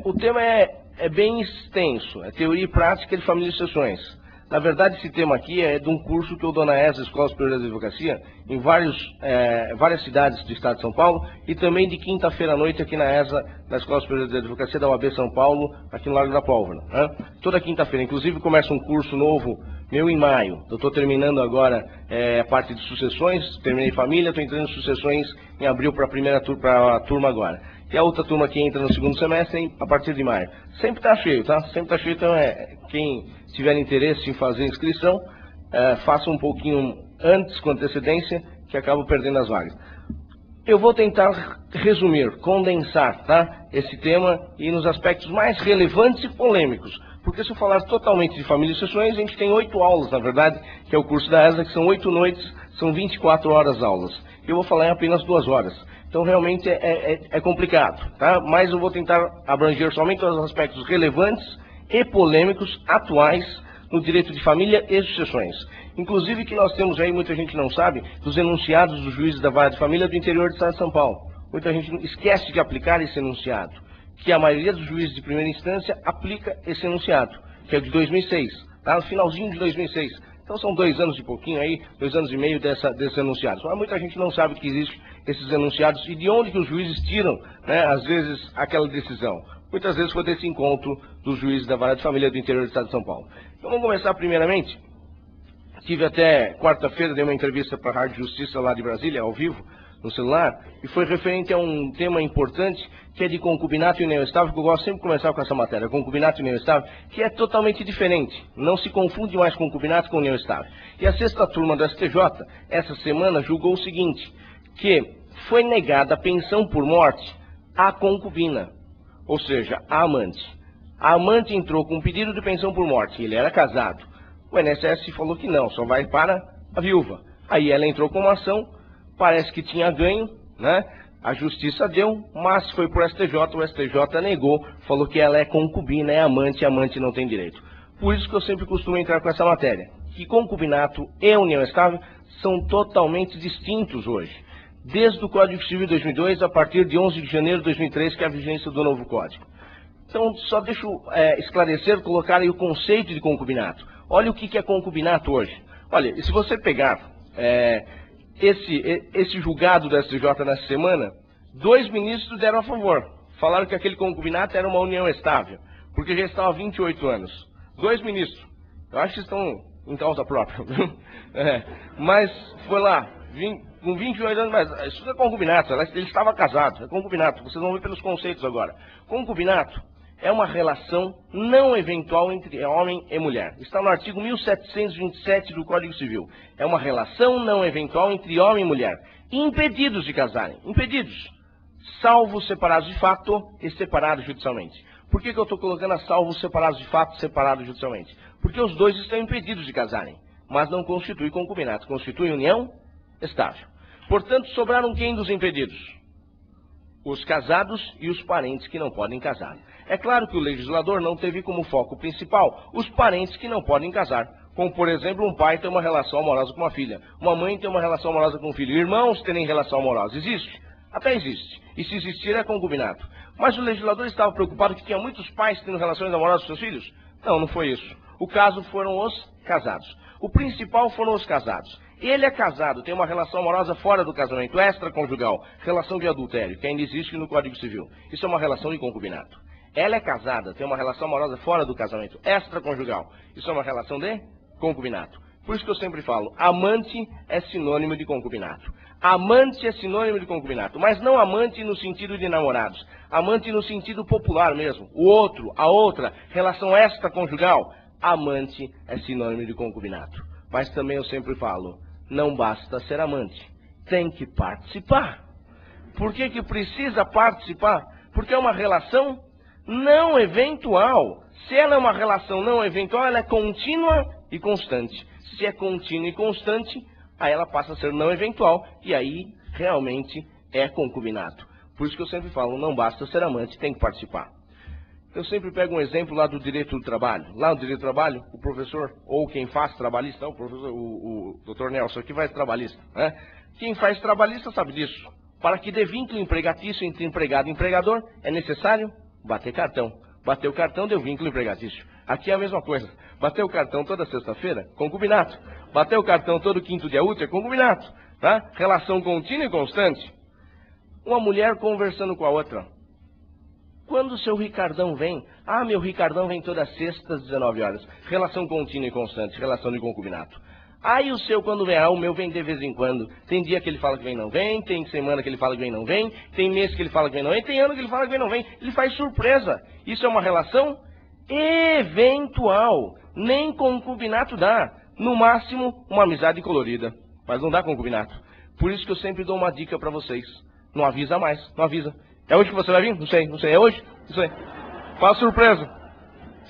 O tema é bem extenso, é teoria e prática de família e sucessões. Na verdade, esse tema aqui é de um curso que eu dou na ESA, Escola Superior de Advocacia, em várias cidades do estado de São Paulo, e também de quinta-feira à noite aqui na ESA, na Escola Superior de Advocacia da UAB São Paulo, aqui no Largo da Pólvora. Toda quinta-feira, inclusive começa um curso novo meu em maio. Eu estou terminando agora a parte de sucessões, terminei família, estou entrando em sucessões em abril para a turma agora. E a outra turma que entra no segundo semestre a partir de maio. Sempre está cheio, tá? Sempre está cheio, então quem tiver interesse em fazer inscrição, faça um pouquinho antes, com antecedência, que acaba perdendo as vagas. Eu vou tentar resumir, condensar, tá, esse tema e nos aspectos mais relevantes e polêmicos. Porque se eu falar totalmente de família e sucessões, a gente tem 8 aulas, na verdade, que é o curso da ESA, que são 8 noites, são 24 horas aulas. Eu vou falar em apenas 2 horas. Então, realmente, é complicado, tá? Mas eu vou tentar abranger somente os aspectos relevantes e polêmicos atuais no direito de família e sucessões. Inclusive que nós temos aí, muita gente não sabe, dos enunciados dos juízes da vara de família do interior do estado de São Paulo. Muita gente esquece de aplicar esse enunciado, que a maioria dos juízes de primeira instância aplica esse enunciado, que é de 2006, tá? No finalzinho de 2006. Então são 2 anos e pouquinho aí, 2 anos e meio desses enunciados. Mas muita gente não sabe que existem esses enunciados e de onde que os juízes tiram, né, às vezes, aquela decisão. Muitas vezes foi desse encontro dos juízes da vara de família do interior do estado de São Paulo. Então vamos começar primeiramente. Tive até quarta-feira, dei uma entrevista para a Rádio Justiça lá de Brasília, ao vivo, no celular, e foi referente a um tema importante, que é de concubinato e união estável, que eu gosto sempre de começar com essa matéria, concubinato e união estável, que é totalmente diferente. Não se confunde mais concubinato com união estável. E a sexta turma do STJ, essa semana, julgou o seguinte, que foi negada a pensão por morte à concubina, ou seja, à amante. A amante entrou com um pedido de pensão por morte, ele era casado. O INSS falou que não, só vai para a viúva. Aí ela entrou com uma ação, parece que tinha ganho, né? A justiça deu, mas foi para o STJ negou, falou que ela é concubina, é amante, e amante não tem direito. Por isso que eu sempre costumo entrar com essa matéria, que concubinato e união estável são totalmente distintos hoje. Desde o Código Civil de 2002, a partir de 11 de janeiro de 2003, que é a vigência do novo Código. Então, só deixo esclarecer, colocar aí o conceito de concubinato. Olha o que é concubinato hoje. Olha, e se você pegar esse julgado do STJ nessa semana, 2 ministros deram a favor. Falaram que aquele concubinato era uma união estável, porque já estava há 28 anos. 2 ministros. Eu acho que estão em causa própria. Mas foi lá, com 28 anos, mas isso não é concubinato, ele estava casado, é concubinato. Vocês vão ver pelos conceitos agora. Concubinato é uma relação não eventual entre homem e mulher. Está no artigo 1727 do Código Civil. É uma relação não eventual entre homem e mulher, impedidos de casarem. Impedidos, salvo separados de fato e separados judicialmente. Por que eu estou colocando a salvo separados de fato e separados judicialmente? Porque os dois estão impedidos de casarem, mas não constitui concubinato, constitui união estável. Portanto, sobraram quem dos impedidos? Os casados e os parentes que não podem casar. É claro que o legislador não teve como foco principal os parentes que não podem casar. Como, por exemplo, um pai tem uma relação amorosa com uma filha, uma mãe tem uma relação amorosa com um filho, irmãos terem relação amorosa. Existe? Até existe. E se existir é concubinato. Mas o legislador estava preocupado que tinha muitos pais tendo relações amorosas com seus filhos? Não, não foi isso. O caso foram os casados. O principal foram os casados. Ele é casado, tem uma relação amorosa fora do casamento, extraconjugal, relação de adultério, que ainda existe no Código Civil. Isso é uma relação de concubinato. Ela é casada, tem uma relação amorosa fora do casamento, extraconjugal. Isso é uma relação de concubinato. Por isso que eu sempre falo, amante é sinônimo de concubinato. Amante é sinônimo de concubinato, mas não amante no sentido de namorados. Amante no sentido popular mesmo. O outro, a outra, relação extraconjugal. Amante é sinônimo de concubinato. Mas também eu sempre falo, não basta ser amante, tem que participar. Por que precisa participar? Porque é uma relação não eventual. Se ela é uma relação não eventual, ela é contínua e constante. Se é contínua e constante, aí ela passa a ser não eventual, e aí realmente é concubinato. Por isso que eu sempre falo, não basta ser amante, tem que participar. Eu sempre pego um exemplo lá do direito do trabalho. Lá no direito do trabalho, o professor, ou quem faz trabalhista, o doutor Nelson aqui faz trabalhista, né? Quem faz trabalhista sabe disso. Para que dê vínculo empregatício entre empregado e empregador, é necessário Bater cartão. Bater o cartão deu vínculo empregatício. Aqui é a mesma coisa. Bater o cartão toda sexta-feira, concubinato. Bater o cartão todo quinto dia útil, é concubinato. Tá? Relação contínua e constante. Uma mulher conversando com a outra. Quando o seu Ricardão vem? Ah, meu Ricardão vem toda sexta às 19 horas. Relação contínua e constante, relação de concubinato. Ah, e o seu quando vem? Ah, o meu vem de vez em quando. Tem dia que ele fala que vem e não vem, tem semana que ele fala que vem e não vem, tem mês que ele fala que vem e não vem, tem ano que ele fala que vem e não vem. Ele faz surpresa. Isso é uma relação eventual. Nem concubinato dá. No máximo, uma amizade colorida. Mas não dá concubinato. Por isso que eu sempre dou uma dica para vocês. Não avisa mais, não avisa. É hoje que você vai vir? Não sei, não sei. É hoje? Não sei. Faz surpresa.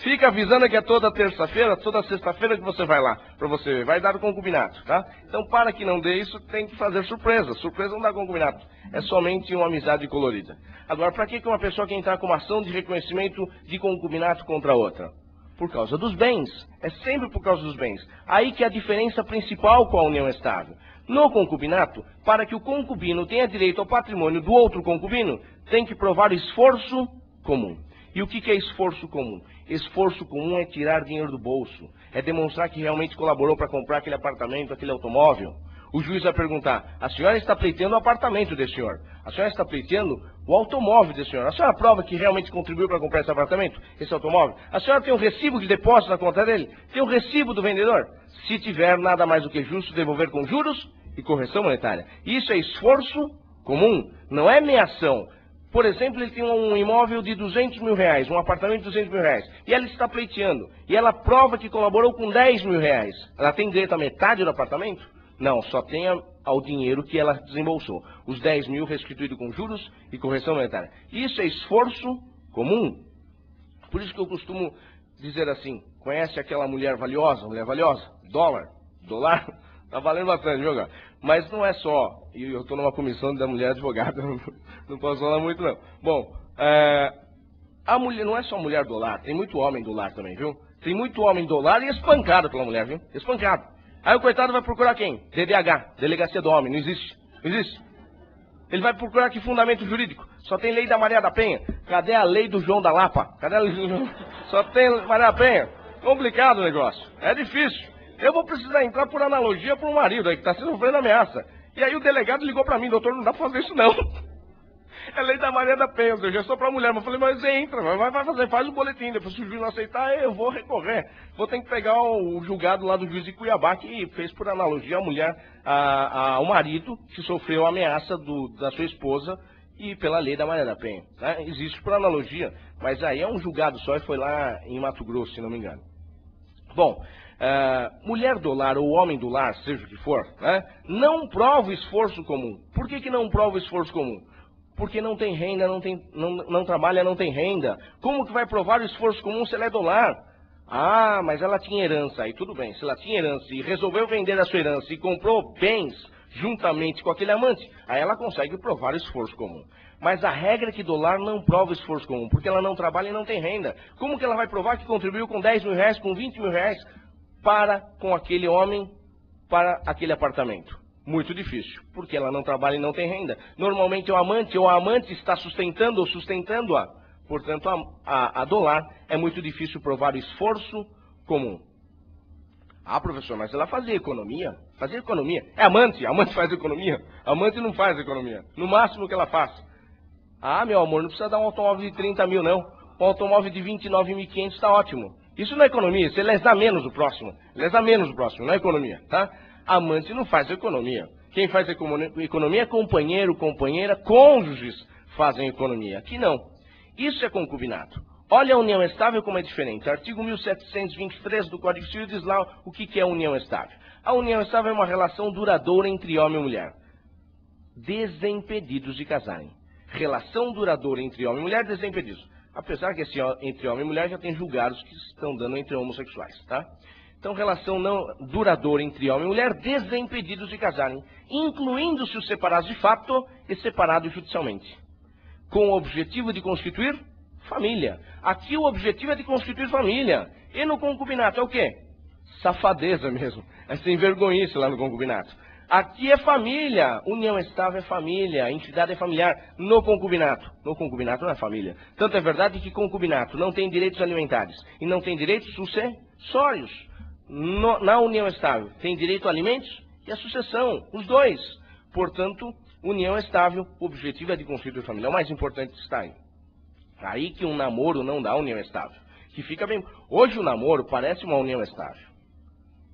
Fica avisando que é toda terça-feira, toda sexta-feira que você vai lá, para você ver. Vai dar o concubinato, tá? Então, para que não dê isso, tem que fazer surpresa. Surpresa não dá concubinato. É somente uma amizade colorida. Agora, para que uma pessoa quer entrar com uma ação de reconhecimento de concubinato contra a outra? Por causa dos bens. É sempre por causa dos bens. Aí que é a diferença principal com a união estável. No concubinato, para que o concubino tenha direito ao patrimônio do outro concubino, tem que provar esforço comum. E o que é esforço comum? Esforço comum é tirar dinheiro do bolso. É demonstrar que realmente colaborou para comprar aquele apartamento, aquele automóvel. O juiz vai perguntar, a senhora está pleiteando o apartamento desse senhor. A senhora está pleiteando o automóvel desse senhor. A senhora prova que realmente contribuiu para comprar esse apartamento, esse automóvel? A senhora tem um recibo de depósito na conta dele? Tem um recibo do vendedor? Se tiver, nada mais do que justo devolver com juros e correção monetária. Isso é esforço comum, não é meação. Por exemplo, ele tem um imóvel de 200 mil reais, um apartamento de 200 mil reais, e ela está pleiteando, e ela prova que colaborou com 10 mil reais. Ela tem direito à metade do apartamento? Não, só tem ao dinheiro que ela desembolsou. Os 10 mil restituído com juros e correção monetária. Isso é esforço comum. Por isso que eu costumo dizer assim, conhece aquela mulher valiosa? Mulher valiosa? Dólar? Tá valendo bastante, viu, cara? Mas não é só, e eu estou numa comissão da mulher advogada, não posso falar muito não. Bom, a mulher não é só mulher do lar, tem muito homem do lar também, viu? Tem muito homem do lar e espancado pela mulher, viu? Espancado. Aí o coitado vai procurar quem? DDH, Delegacia do Homem, não existe, não existe. Ele vai procurar que fundamento jurídico? Só tem lei da Maria da Penha. Cadê a lei do João da Lapa? Cadê a lei do João? Só tem Maria da Penha. Complicado o negócio, é difícil. Eu vou precisar entrar por analogia para um marido aí que está sofrendo ameaça. E aí o delegado ligou para mim, doutor, não dá para fazer isso não. É lei da Maria da Penha, eu já sou para mulher. Mas eu falei, mas entra, vai fazer, faz o boletim. Depois se o juiz não aceitar, eu vou recorrer. Vou ter que pegar o julgado lá do juiz de Cuiabá, que fez por analogia a mulher, ao marido que sofreu a ameaça da sua esposa e pela lei da Maria da Penha. Né? Existe por analogia, mas aí é um julgado só e foi lá em Mato Grosso, se não me engano. Bom, mulher do lar ou homem do lar, seja o que for, né, não prova o esforço comum. Por que não prova o esforço comum? Porque não tem renda, não trabalha, não tem renda. Como que vai provar o esforço comum se ela é do lar? Ah, mas ela tinha herança. Aí tudo bem, se ela tinha herança e resolveu vender a sua herança e comprou bens juntamente com aquele amante, aí ela consegue provar o esforço comum. Mas a regra é que do lar não prova o esforço comum, porque ela não trabalha e não tem renda. Como que ela vai provar que contribuiu com 10 mil reais, com 20 mil reais com aquele homem, para aquele apartamento? Muito difícil, porque ela não trabalha e não tem renda. Normalmente o amante ou a amante está sustentando ou sustentando-a. Portanto, a do lar é muito difícil provar o esforço comum. Ah, professor, mas ela fazia economia? Fazia economia. É amante faz economia. Amante não faz economia. No máximo que ela faz. Ah, meu amor, não precisa dar um automóvel de 30 mil, não. Um automóvel de 29.500 está ótimo. Isso não é economia, isso é lesar menos o próximo. Lesar menos o próximo, não é economia, tá? Amante não faz economia. Quem faz economia é companheiro, companheira, cônjuges fazem economia. Aqui não. Isso é concubinato. Olha a união estável como é diferente. Artigo 1723 do Código Civil diz lá o que é união estável. A união estável é uma relação duradoura entre homem e mulher, desimpedidos de casarem. Relação duradoura entre homem e mulher, desimpedidos. Apesar que esse entre homem e mulher já tem julgados que estão dando entre homossexuais, tá? Então, relação não duradoura entre homem e mulher, desimpedidos de casarem, incluindo-se os separados de fato e separados judicialmente, com o objetivo de constituir família. Aqui o objetivo é de constituir família. E no concubinato é o quê? Safadeza mesmo. É sem vergonhice lá no concubinato. Aqui é família, união estável é família, entidade é familiar, no concubinato. No concubinato não é família. Tanto é verdade que concubinato não tem direitos alimentares e não tem direitos sucessórios. Na união estável tem direito a alimentos e a sucessão, os dois. Portanto, união estável, o objetivo é de constituir família. É o mais importante que está aí. Aí que um namoro não dá união estável. Que fica bem. Hoje o namoro parece uma união estável.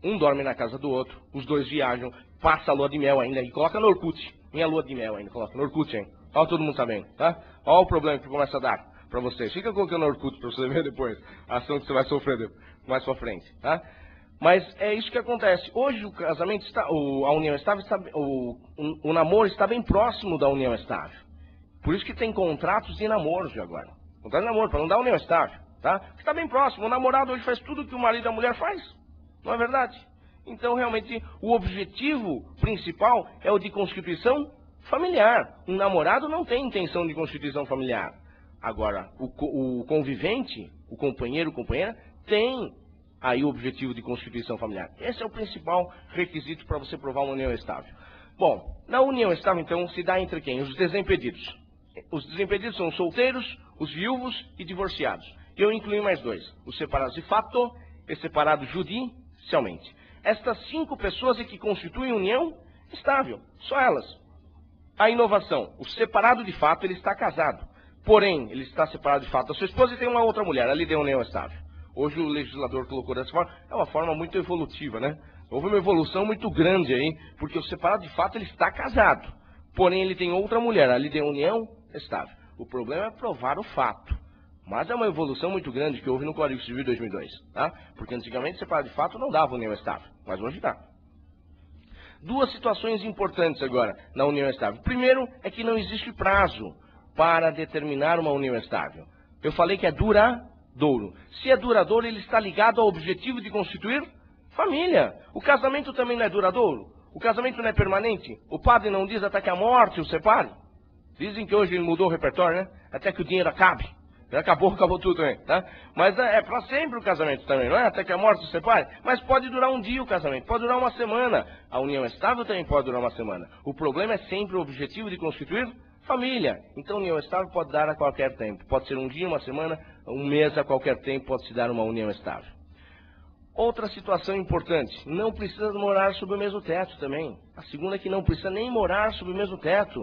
Um dorme na casa do outro, os dois viajam, passa a lua de mel ainda, e coloca no Orkut. Minha lua de mel ainda, coloca no Orkut, hein? Olha todo mundo sabendo, tá? Olha o problema que começa a dar pra vocês. Fica colocando no Orkut pra você ver depois a ação que você vai sofrer mais pra frente, tá? Mas é isso que acontece. Hoje o casamento está, a união estável, o namoro está bem próximo da união estável. Por isso que tem contratos de namoros de agora. Contrato de namoro, para não dar união estável, tá? Está bem próximo. O namorado hoje faz tudo que o marido e a mulher faz. Não é verdade? Então, realmente, o objetivo principal é o de constituição familiar. Um namorado não tem intenção de constituição familiar. Agora, o convivente, o companheiro, companheira, tem aí o objetivo de constituição familiar. Esse é o principal requisito para você provar uma união estável. Bom, na união estável, então, se dá entre quem? Os desimpedidos. Os desimpedidos são os solteiros, os viúvos e divorciados. Eu incluí mais dois. Os separados de fato e separados judicialmente. Estas 5 pessoas é que constituem união estável. Só elas. A inovação. O separado de fato, ele está casado. Porém, ele está separado de fato da sua esposa e tem uma outra mulher. Ali deu união estável. Hoje o legislador colocou dessa forma. É uma forma muito evolutiva, né? Houve uma evolução muito grande aí. Porque o separado de fato, ele está casado. Porém, ele tem outra mulher. Ali deu união estável. O problema é provar o fato. Mas é uma evolução muito grande que houve no Código Civil de 2002, tá? Porque antigamente separado de fato não dava união estável, mas hoje dá. Duas situações importantes agora na união estável. Primeiro é que não existe prazo para determinar uma união estável. Eu falei que é duradouro. Se é duradouro, ele está ligado ao objetivo de constituir família. O casamento também não é duradouro? O casamento não é permanente? O padre não diz até que a morte o separe? Dizem que hoje ele mudou o repertório, né? Até que o dinheiro acabe. Acabou tudo também, tá? Mas é para sempre o casamento também, não é? Até que a morte se separe. Mas pode durar um dia o casamento, pode durar uma semana. A união estável também pode durar uma semana. O problema é sempre o objetivo de constituir família. Então, a união estável pode dar a qualquer tempo. Pode ser um dia, uma semana, um mês, a qualquer tempo pode se dar uma união estável. Outra situação importante, não precisa morar sob o mesmo teto também. A segunda é que não precisa nem morar sob o mesmo teto.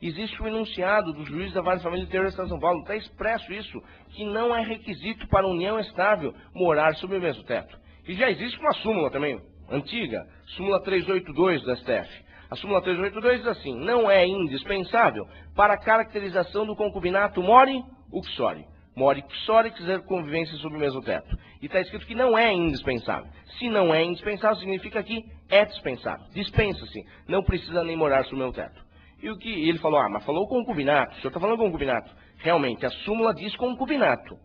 Existe um enunciado do juiz da Vara de Família do Interior do Estado de São Paulo, está expresso isso, que não é requisito para união estável morar sob o mesmo teto. E já existe uma súmula também, antiga, súmula 382 do STF. A súmula 382 diz assim, não é indispensável para a caracterização do concubinato more uxore. More uxore quer dizer convivência sob o mesmo teto. E está escrito que não é indispensável. Se não é indispensável, significa que é dispensável. Dispensa-se, não precisa nem morar sob o mesmo teto. E o que ele falou? Mas falou concubinato. O senhor está falando concubinato. Realmente, a súmula diz concubinato.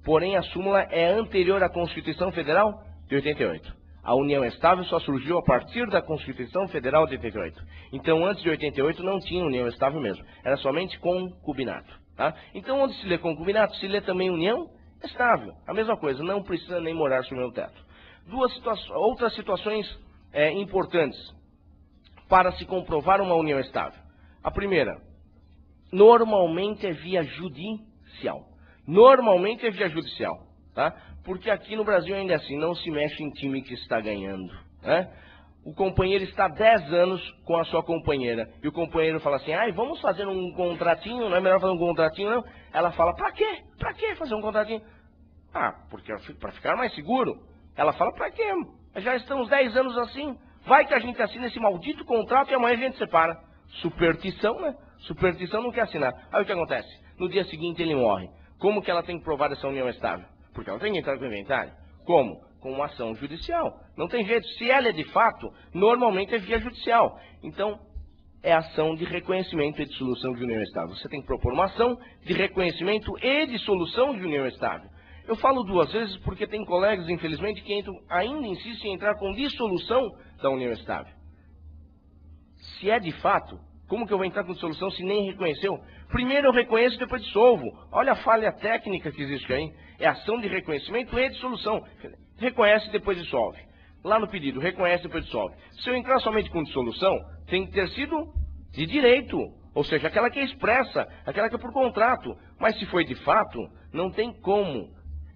Porém, a súmula é anterior à Constituição Federal de 88. A união estável só surgiu a partir da Constituição Federal de 88. Então, antes de 88, não tinha união estável mesmo. Era somente concubinato. Tá? Então, onde se lê concubinato, se lê também união estável. A mesma coisa, não precisa nem morar sob o mesmo teto. Outras situações importantes para se comprovar uma união estável. A primeira, normalmente é via judicial. Normalmente é via judicial, tá? Porque aqui no Brasil ainda é assim, não se mexe em time que está ganhando, né? O companheiro está 10 anos com a sua companheira, e o companheiro fala assim, vamos fazer um contratinho, não é melhor fazer um contratinho, não? Ela fala, pra quê? Pra que fazer um contratinho? Porque para ficar mais seguro. Ela fala, pra quê? Já estamos 10 anos assim, vai que a gente assina esse maldito contrato e amanhã a gente separa. Superstição, né? Superstição não quer assinar. Aí o que acontece? No dia seguinte ele morre. Como que ela tem que provar essa união estável? Porque ela tem que entrar com o inventário. Como? Com uma ação judicial. Não tem jeito. Se ela é de fato, normalmente é via judicial. Então, é ação de reconhecimento e dissolução de união estável. Você tem que propor uma ação de reconhecimento e dissolução de união estável. Eu falo 2 vezes porque tem colegas, infelizmente, que ainda insistem em entrar com dissolução da união estável. Se é de fato, como que eu vou entrar com dissolução se nem reconheceu? Primeiro eu reconheço e depois dissolvo. Olha a falha técnica que existe aí. É ação de reconhecimento e dissolução. Reconhece e depois dissolve. lá no pedido, reconhece e depois dissolve. Se eu entrar somente com dissolução, tem que ter sido de direito, ou seja, aquela que é expressa, aquela que é por contrato. Mas se foi de fato, não tem como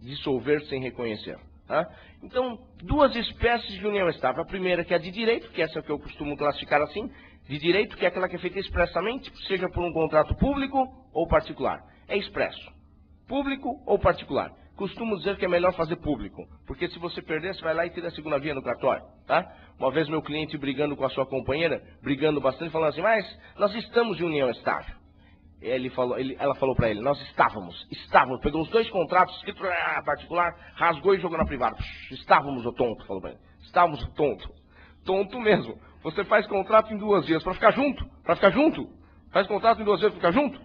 dissolver sem reconhecer. Tá? Então, duas espécies de união estável. A primeira que é a de direito, que essa é o que eu costumo classificar assim, de direito, que é aquela que é feita expressamente, seja por um contrato público ou particular. É expresso. Público ou particular. Costumo dizer que é melhor fazer público, porque se você perder, você vai lá e tira a segunda via no cartório, tá? Uma vez meu cliente brigando com a sua companheira, brigando bastante, falando assim, mas nós estamos em união estável. Ela falou para ele, nós estávamos, pegou os dois contratos, escrito particular, rasgou e jogou na privada. Estávamos, ô tonto, falou para ele. Estávamos, ô tonto. Tonto mesmo. Você faz contrato em 2 dias para ficar junto, faz contrato em 2 dias para ficar junto.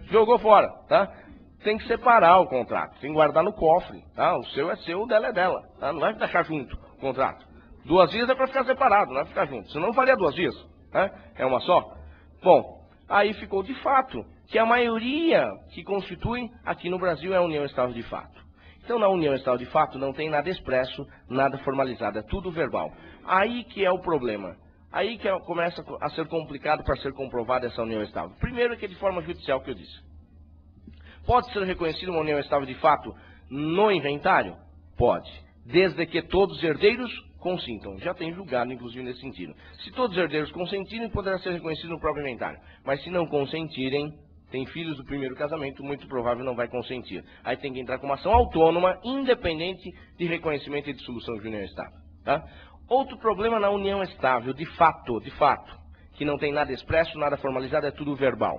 Jogou fora, tá? Tem que separar o contrato, tem que guardar no cofre, tá? O seu é seu, o dela é dela, tá? Não vai deixar junto o contrato. 2 dias é para ficar separado, não é para ficar junto. Senão faria 2 dias, né? É uma só. Bom, aí ficou de fato que a maioria que constitui aqui no Brasil é a união estável de fato. Então, na união estável de fato não tem nada expresso, nada formalizado, é tudo verbal. Aí que é o problema. Aí que começa a ser complicado para ser comprovada essa união estável. Primeiro que é de forma judicial, que eu disse. Pode ser reconhecida uma união estável de fato no inventário? Pode. Desde que todos os herdeiros consintam. Já tem julgado, inclusive, nesse sentido. Se todos os herdeiros consentirem, poderá ser reconhecido no próprio inventário. Mas se não consentirem, tem filhos do primeiro casamento, muito provável não vai consentir. Aí tem que entrar com uma ação autônoma, independente de reconhecimento e dissolução de união estável. Tá? Outro problema na união estável, de fato, que não tem nada expresso, nada formalizado, é tudo verbal.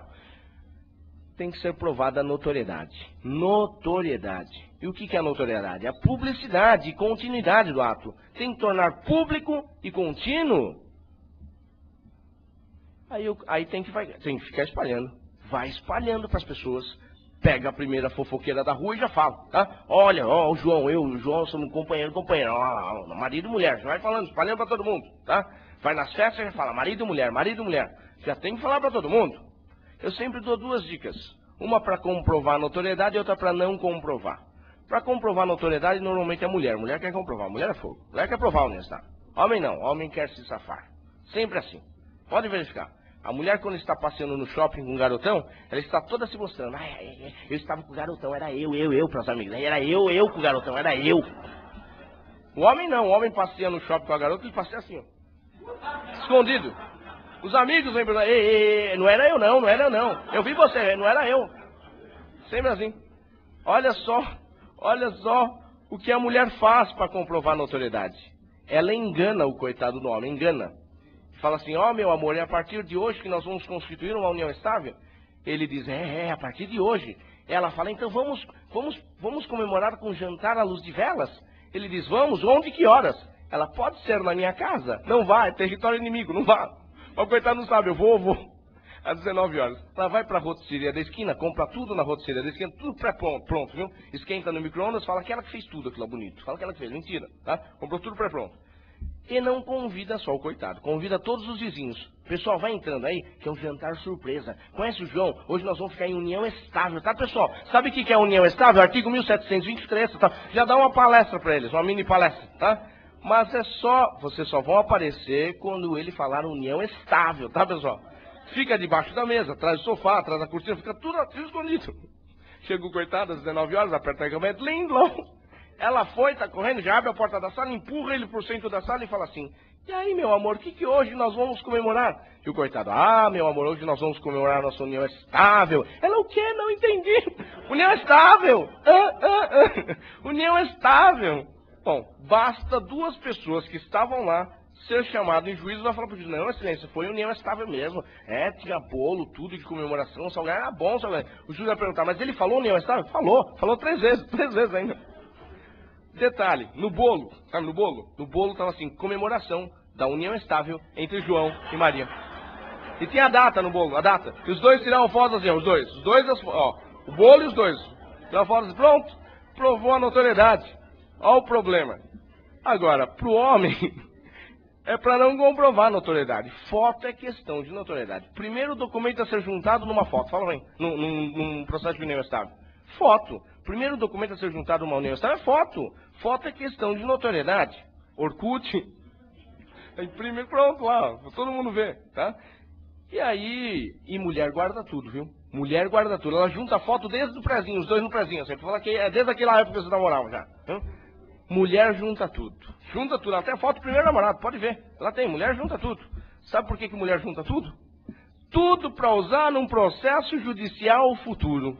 Tem que ser provada a notoriedade. Notoriedade. E o que é a notoriedade? A publicidade e continuidade do ato. Tem que tornar público e contínuo. Aí tem que ficar espalhando. Vai espalhando para as pessoas. Pega a primeira fofoqueira da rua e já fala, tá? Olha, ó, o João, eu e o João somos companheiro, ó, marido e mulher. Já vai falando, espalhando para todo mundo, tá? Vai nas festas e já fala, marido e mulher. Já tem que falar para todo mundo. Eu sempre dou 2 dicas. Uma para comprovar a notoriedade e outra para não comprovar. Para comprovar a notoriedade, normalmente é a mulher. Mulher quer comprovar, mulher é fogo. Mulher quer provar o honestar. Homem não, homem quer se safar. Sempre assim. Pode verificar. A mulher, quando está passeando no shopping com um garotão, ela está toda se mostrando. Eu estava com o garotão, era eu para os amigos. Era eu com o garotão, era eu. O homem não, o homem passeia no shopping com a garota, ele passeia assim, ó. Escondido. Os amigos vêm perguntar, não era eu não. Eu vi você, não era eu. Sempre assim. Olha só o que a mulher faz para comprovar a notoriedade. Ela engana o coitado do homem, engana. Fala assim, meu amor, é a partir de hoje que nós vamos constituir uma união estável? Ele diz, a partir de hoje. Ela fala, então vamos comemorar com jantar à luz de velas? Ele diz, vamos, onde e que horas? Ela, pode ser na minha casa? Não vai, é território inimigo, não vá. O coitado não sabe, eu vou. Às 19 horas. Ela vai para a rotisseria da esquina, compra tudo na rotisseria da esquina, tudo pré-pronto, viu? Esquenta no micro-ondas, fala que ela que fez tudo aquilo lá bonito. Fala que ela que fez, mentira, tá? Comprou tudo pré-pronto. E não convida só o coitado, convida todos os vizinhos. Pessoal, vai entrando aí, que é um jantar surpresa. Conhece o João? Hoje nós vamos ficar em união estável, tá, pessoal? Sabe o que é união estável? Artigo 1723, tá? Já dá uma palestra para eles, uma mini palestra, tá? Mas vocês só vão aparecer quando ele falar união estável, tá, pessoal? Fica debaixo da mesa, atrás do sofá, atrás da cortina, fica tudo escondido. Chega o coitado às 19 horas, aperta a equipamento, lindo. Ela foi, tá correndo, já abre a porta da sala, empurra ele pro centro da sala e fala assim, e aí, meu amor, o que hoje nós vamos comemorar? E o coitado, meu amor, hoje nós vamos comemorar nossa união estável. Ela, o quê? Não entendi. União estável. União estável. Bom, basta 2 pessoas que estavam lá ser chamado em juízo e vai falar para o juiz, não, excelência, foi união estável mesmo. Tinha bolo, tudo de comemoração, salgado, era bom, salgado. O juiz vai perguntar, mas ele falou união estável? Falou 3 vezes ainda. Detalhe, no bolo, sabe no bolo? No bolo estava assim, comemoração da união estável entre João e Maria. E tinha a data no bolo, a data. E os dois tiraram fotos assim, os dois, ó, o bolo e os dois. Tiraram fotos assim, pronto, provou a notoriedade. Olha o problema. Agora, para o homem, é para não comprovar a notoriedade. Foto é questão de notoriedade. Primeiro documento a ser juntado numa foto. Fala bem, num processo de união estável. Foto. Primeiro documento a ser juntado numa união estável é foto. Foto é questão de notoriedade. Orkut, imprime pronto lá, todo mundo vê, tá? E aí, mulher guarda tudo, viu? Mulher guarda tudo, ela junta a foto desde o prezinho, os dois no prezinho, sempre fala que é desde aquela época que você namorava já. Mulher junta tudo, até a foto do primeiro namorado, pode ver, ela tem, mulher junta tudo. Sabe por que mulher junta tudo? Tudo para usar num processo judicial futuro.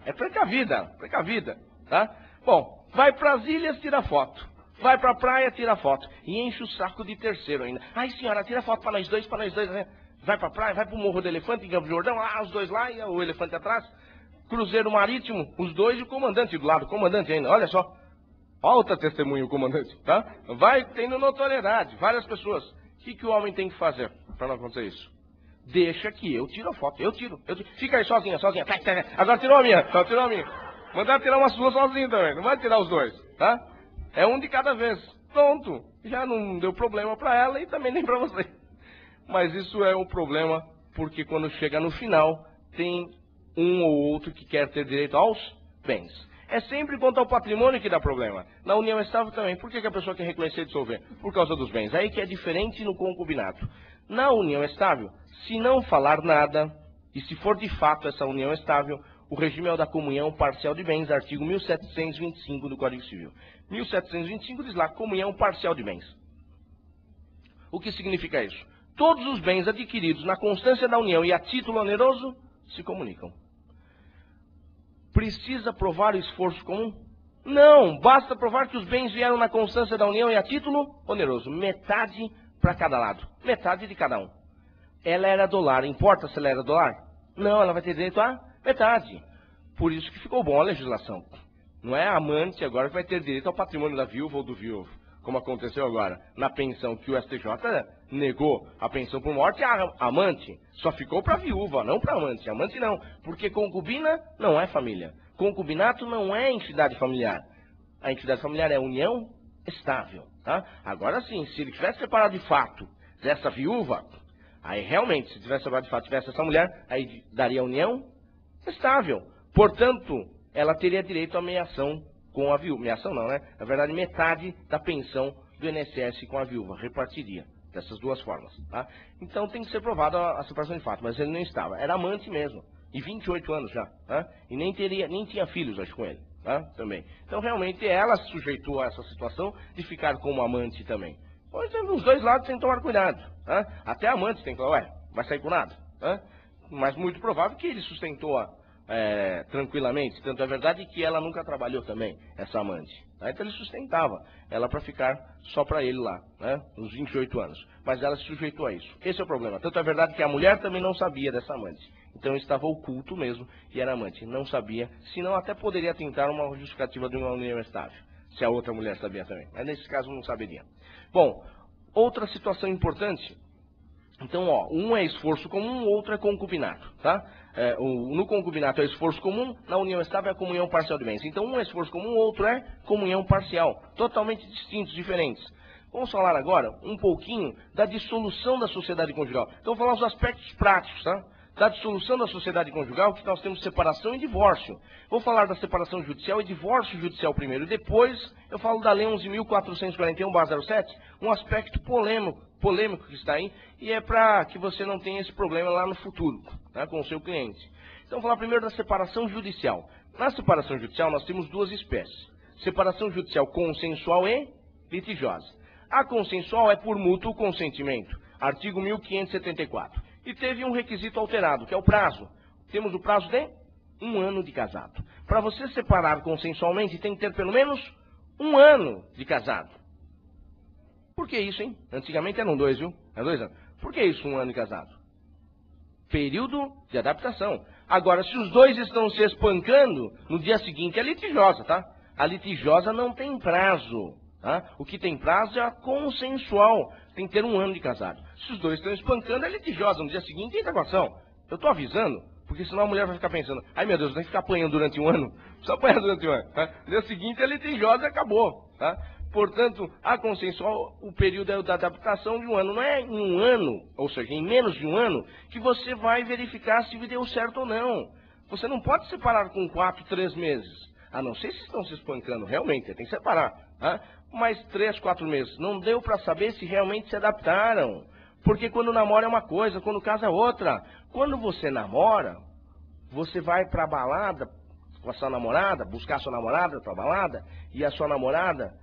É precavida, tá? Bom, vai para as ilhas, tira foto. Vai para a praia, tira foto. E enche o saco de terceiro ainda. Ai, senhora, tira foto para nós dois, né? Vai para a praia, vai para o Morro do Elefante, em Campos do Jordão, lá, os dois lá, e o elefante atrás. Cruzeiro marítimo, os dois e o comandante do lado. O comandante ainda, olha só. Outra testemunha, o comandante, tá? Vai tendo notoriedade, várias pessoas. O que o homem tem que fazer para não acontecer isso? Deixa que eu tiro a foto, eu tiro. Fica aí sozinha. Agora tirou a minha, só tirou a minha. Mandar tirar uma sua sozinho também, não vai tirar os dois, tá? É um de cada vez. Pronto, já não deu problema para ela e também nem para você. Mas isso é um problema porque quando chega no final, tem um ou outro que quer ter direito aos bens. É sempre quanto ao patrimônio que dá problema. Na união estável também. Por que a pessoa quer reconhecer e dissolver? Por causa dos bens. Aí que é diferente no concubinato. Na união estável, se não falar nada, e se for de fato essa união estável, o regime é o da comunhão parcial de bens, artigo 1725 do Código Civil. 1725 diz lá, comunhão parcial de bens. O que significa isso? Todos os bens adquiridos na constância da união e a título oneroso se comunicam. Precisa provar o esforço comum? Não, basta provar que os bens vieram na constância da união e a título oneroso. Metade para cada lado, metade de cada um. Ela era do lar, importa se ela era do lar? Não, ela vai ter direito a metade. Por isso que ficou bom a legislação. Não é a amante agora que vai ter direito ao patrimônio da viúva ou do viúvo, como aconteceu agora na pensão que o STJ negou a pensão por morte, a amante só ficou para a viúva, não para a amante. Amante não, porque concubina não é família. Concubinato não é entidade familiar. A entidade familiar é união estável, tá? Agora sim, se ele tivesse separado de fato dessa viúva, aí realmente, se tivesse separado de fato tivesse essa mulher, aí daria união estável. Portanto, ela teria direito à meiação com a viúva. Meiação não, né? Na verdade, metade da pensão do INSS com a viúva. Repartiria dessas duas formas, tá? Então tem que ser provada a separação de fato, mas ele não estava. Era amante mesmo. E 28 anos já, tá? E nem tinha filhos, acho, com ele, tá? Também. Então, realmente, ela se sujeitou a essa situação de ficar como amante também. Pois, os dois lados tem que tomar cuidado, tá? Até a amante tem que falar, ué, vai sair com nada, tá? Mas muito provável que ele sustentou-a tranquilamente. Tanto é verdade que ela nunca trabalhou também, essa amante. Tá? Então ele sustentava ela para ficar só para ele lá, né? Uns 28 anos. Mas ela se sujeitou a isso. Esse é o problema. Tanto é verdade que a mulher também não sabia dessa amante. Então estava oculto mesmo e era amante. Não sabia, senão até poderia tentar uma justificativa de uma união estável. Se a outra mulher sabia também. Mas nesse caso não saberia. Bom, outra situação importante. Então, ó, um é esforço comum, o outro é concubinato, tá? No concubinato é esforço comum, na união estável é comunhão parcial de bens. Então, um é esforço comum, o outro é comunhão parcial. Totalmente distintos, diferentes. Vamos falar agora um pouquinho da dissolução da sociedade conjugal. Então, vou falar os aspectos práticos, tá? Da dissolução da sociedade conjugal, que nós temos separação e divórcio. Vou falar da separação judicial e divórcio judicial primeiro. E depois eu falo da Lei 11.441/07, um aspecto polêmico que está aí, e é para que você não tenha esse problema lá no futuro, tá, com o seu cliente. Então, vou falar primeiro da separação judicial. Na separação judicial, nós temos duas espécies. Separação judicial consensual e litigiosa. A consensual é por mútuo consentimento, artigo 1574. E teve um requisito alterado, que é o prazo. Temos o prazo de 1 ano de casado. Para você separar consensualmente, tem que ter pelo menos 1 ano de casado. Por que isso, hein? Antigamente eram 2, viu? É 2 anos. Por que isso, 1 ano de casado? Período de adaptação. Agora, se os dois estão se espancando, no dia seguinte é litigiosa, tá? A litigiosa não tem prazo. Tá? O que tem prazo é a consensual. Tem que ter 1 ano de casado. Se os dois estão espancando, é litigiosa. No dia seguinte tem equação. Eu estou avisando, porque senão a mulher vai ficar pensando, ai meu Deus, tem que ficar apanhando durante 1 ano? Só apanhar durante 1 ano. Tá? No dia seguinte é litigiosa e acabou. Tá? Portanto, a consensual, o período é o da adaptação de 1 ano. Não é em 1 ano, ou seja, em menos de 1 ano, que você vai verificar se deu certo ou não. Você não pode separar com 4, 3 meses. A não ser se estão se espancando, realmente, tem que separar. Tá? Mas 3, 4 meses. Não deu para saber se realmente se adaptaram. Porque quando namora é uma coisa, quando casa é outra. Quando você namora, você vai pra balada com a sua namorada, buscar a sua namorada pra balada, e a sua namorada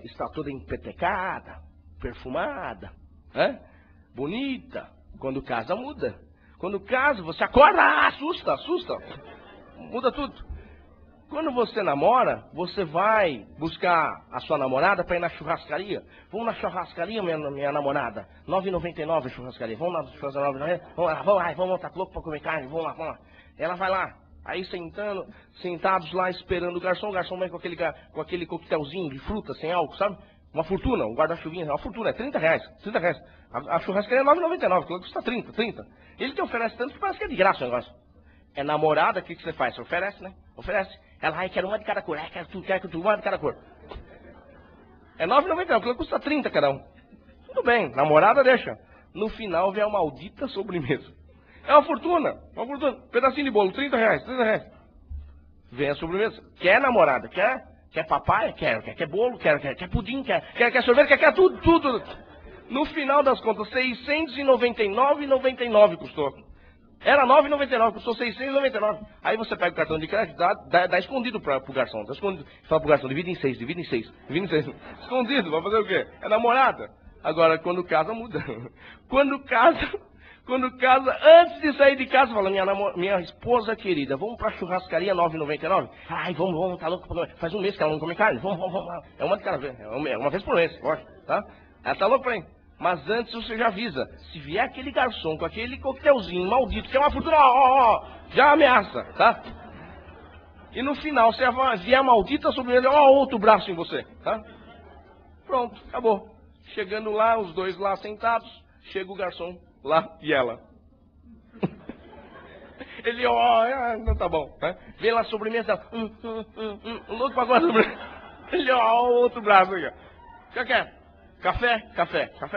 está toda empetecada, perfumada, bonita. Quando casa, muda. Quando casa, você acorda, assusta, muda tudo. Quando você namora, você vai buscar a sua namorada para ir na churrascaria. Vamos na churrascaria, minha namorada. R$ 9,99 a churrascaria. Vamos na churrascaria, vamos, tá louco para comer carne, vamos lá. Ela vai lá. Aí sentados lá esperando o garçom vem com aquele coquetelzinho de fruta sem álcool, sabe? Uma fortuna, um guarda-chuvinha, uma fortuna, é R$ 30. A churrascaria é R$ 9,99, que custa 30. Ele te oferece tanto que parece que é de graça o negócio. É namorada, o que você faz? Você oferece, né? Oferece. Ela, quero uma de cada cor. Quero tudo, uma de cada cor. É R$ 9,99, que custa 30 cada um. Tudo bem, namorada deixa. No final vem a maldita sobremesa. É uma fortuna. Pedacinho de bolo, R$ 30. Vem a sobremesa. Quer namorada? Quer papai? Quer bolo? Quer pudim? Quer sorvete? Quer tudo. No final das contas, R$ 699,99 custou. Era R$ 9,99, custou R$ 699. Aí você pega o cartão de crédito, dá escondido pro garçom. Dá escondido. Fala pro garçom, divide em 6. Escondido, vai fazer o quê? É namorada. Agora, quando casa, muda. Quando casa, antes de sair de casa, fala, minha esposa querida, vamos pra churrascaria R$ 9,99? Ai, vamos, tá louco? Faz um mês que ela não come carne, vamos. É uma de cada vez, é uma vez por mês, lógico, tá? Ela tá louca pra ir. Mas antes você já avisa, se vier aquele garçom com aquele coquetelzinho maldito, que é uma fortuna, já ameaça, tá? E no final, se vier a maldita sobremesa, outro braço em você, tá? Pronto, acabou. Chegando lá, os dois lá sentados, chega o garçom lá e ela. Ele, não tá bom, né? Vem lá a sobremesa, louco pra agora a sobremesa. Ele, outro braço aqui, ó. O que quer? Café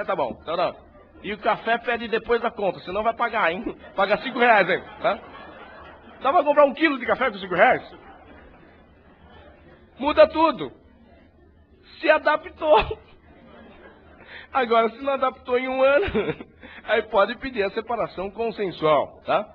tá bom. Então, e o café pede depois da conta, senão vai pagar, hein? Paga R$ 5, hein? Tá? Dá pra comprar 1 quilo de café com R$ 5? Muda tudo. Se adaptou. Agora, se não adaptou em 1 ano, aí pode pedir a separação consensual, tá?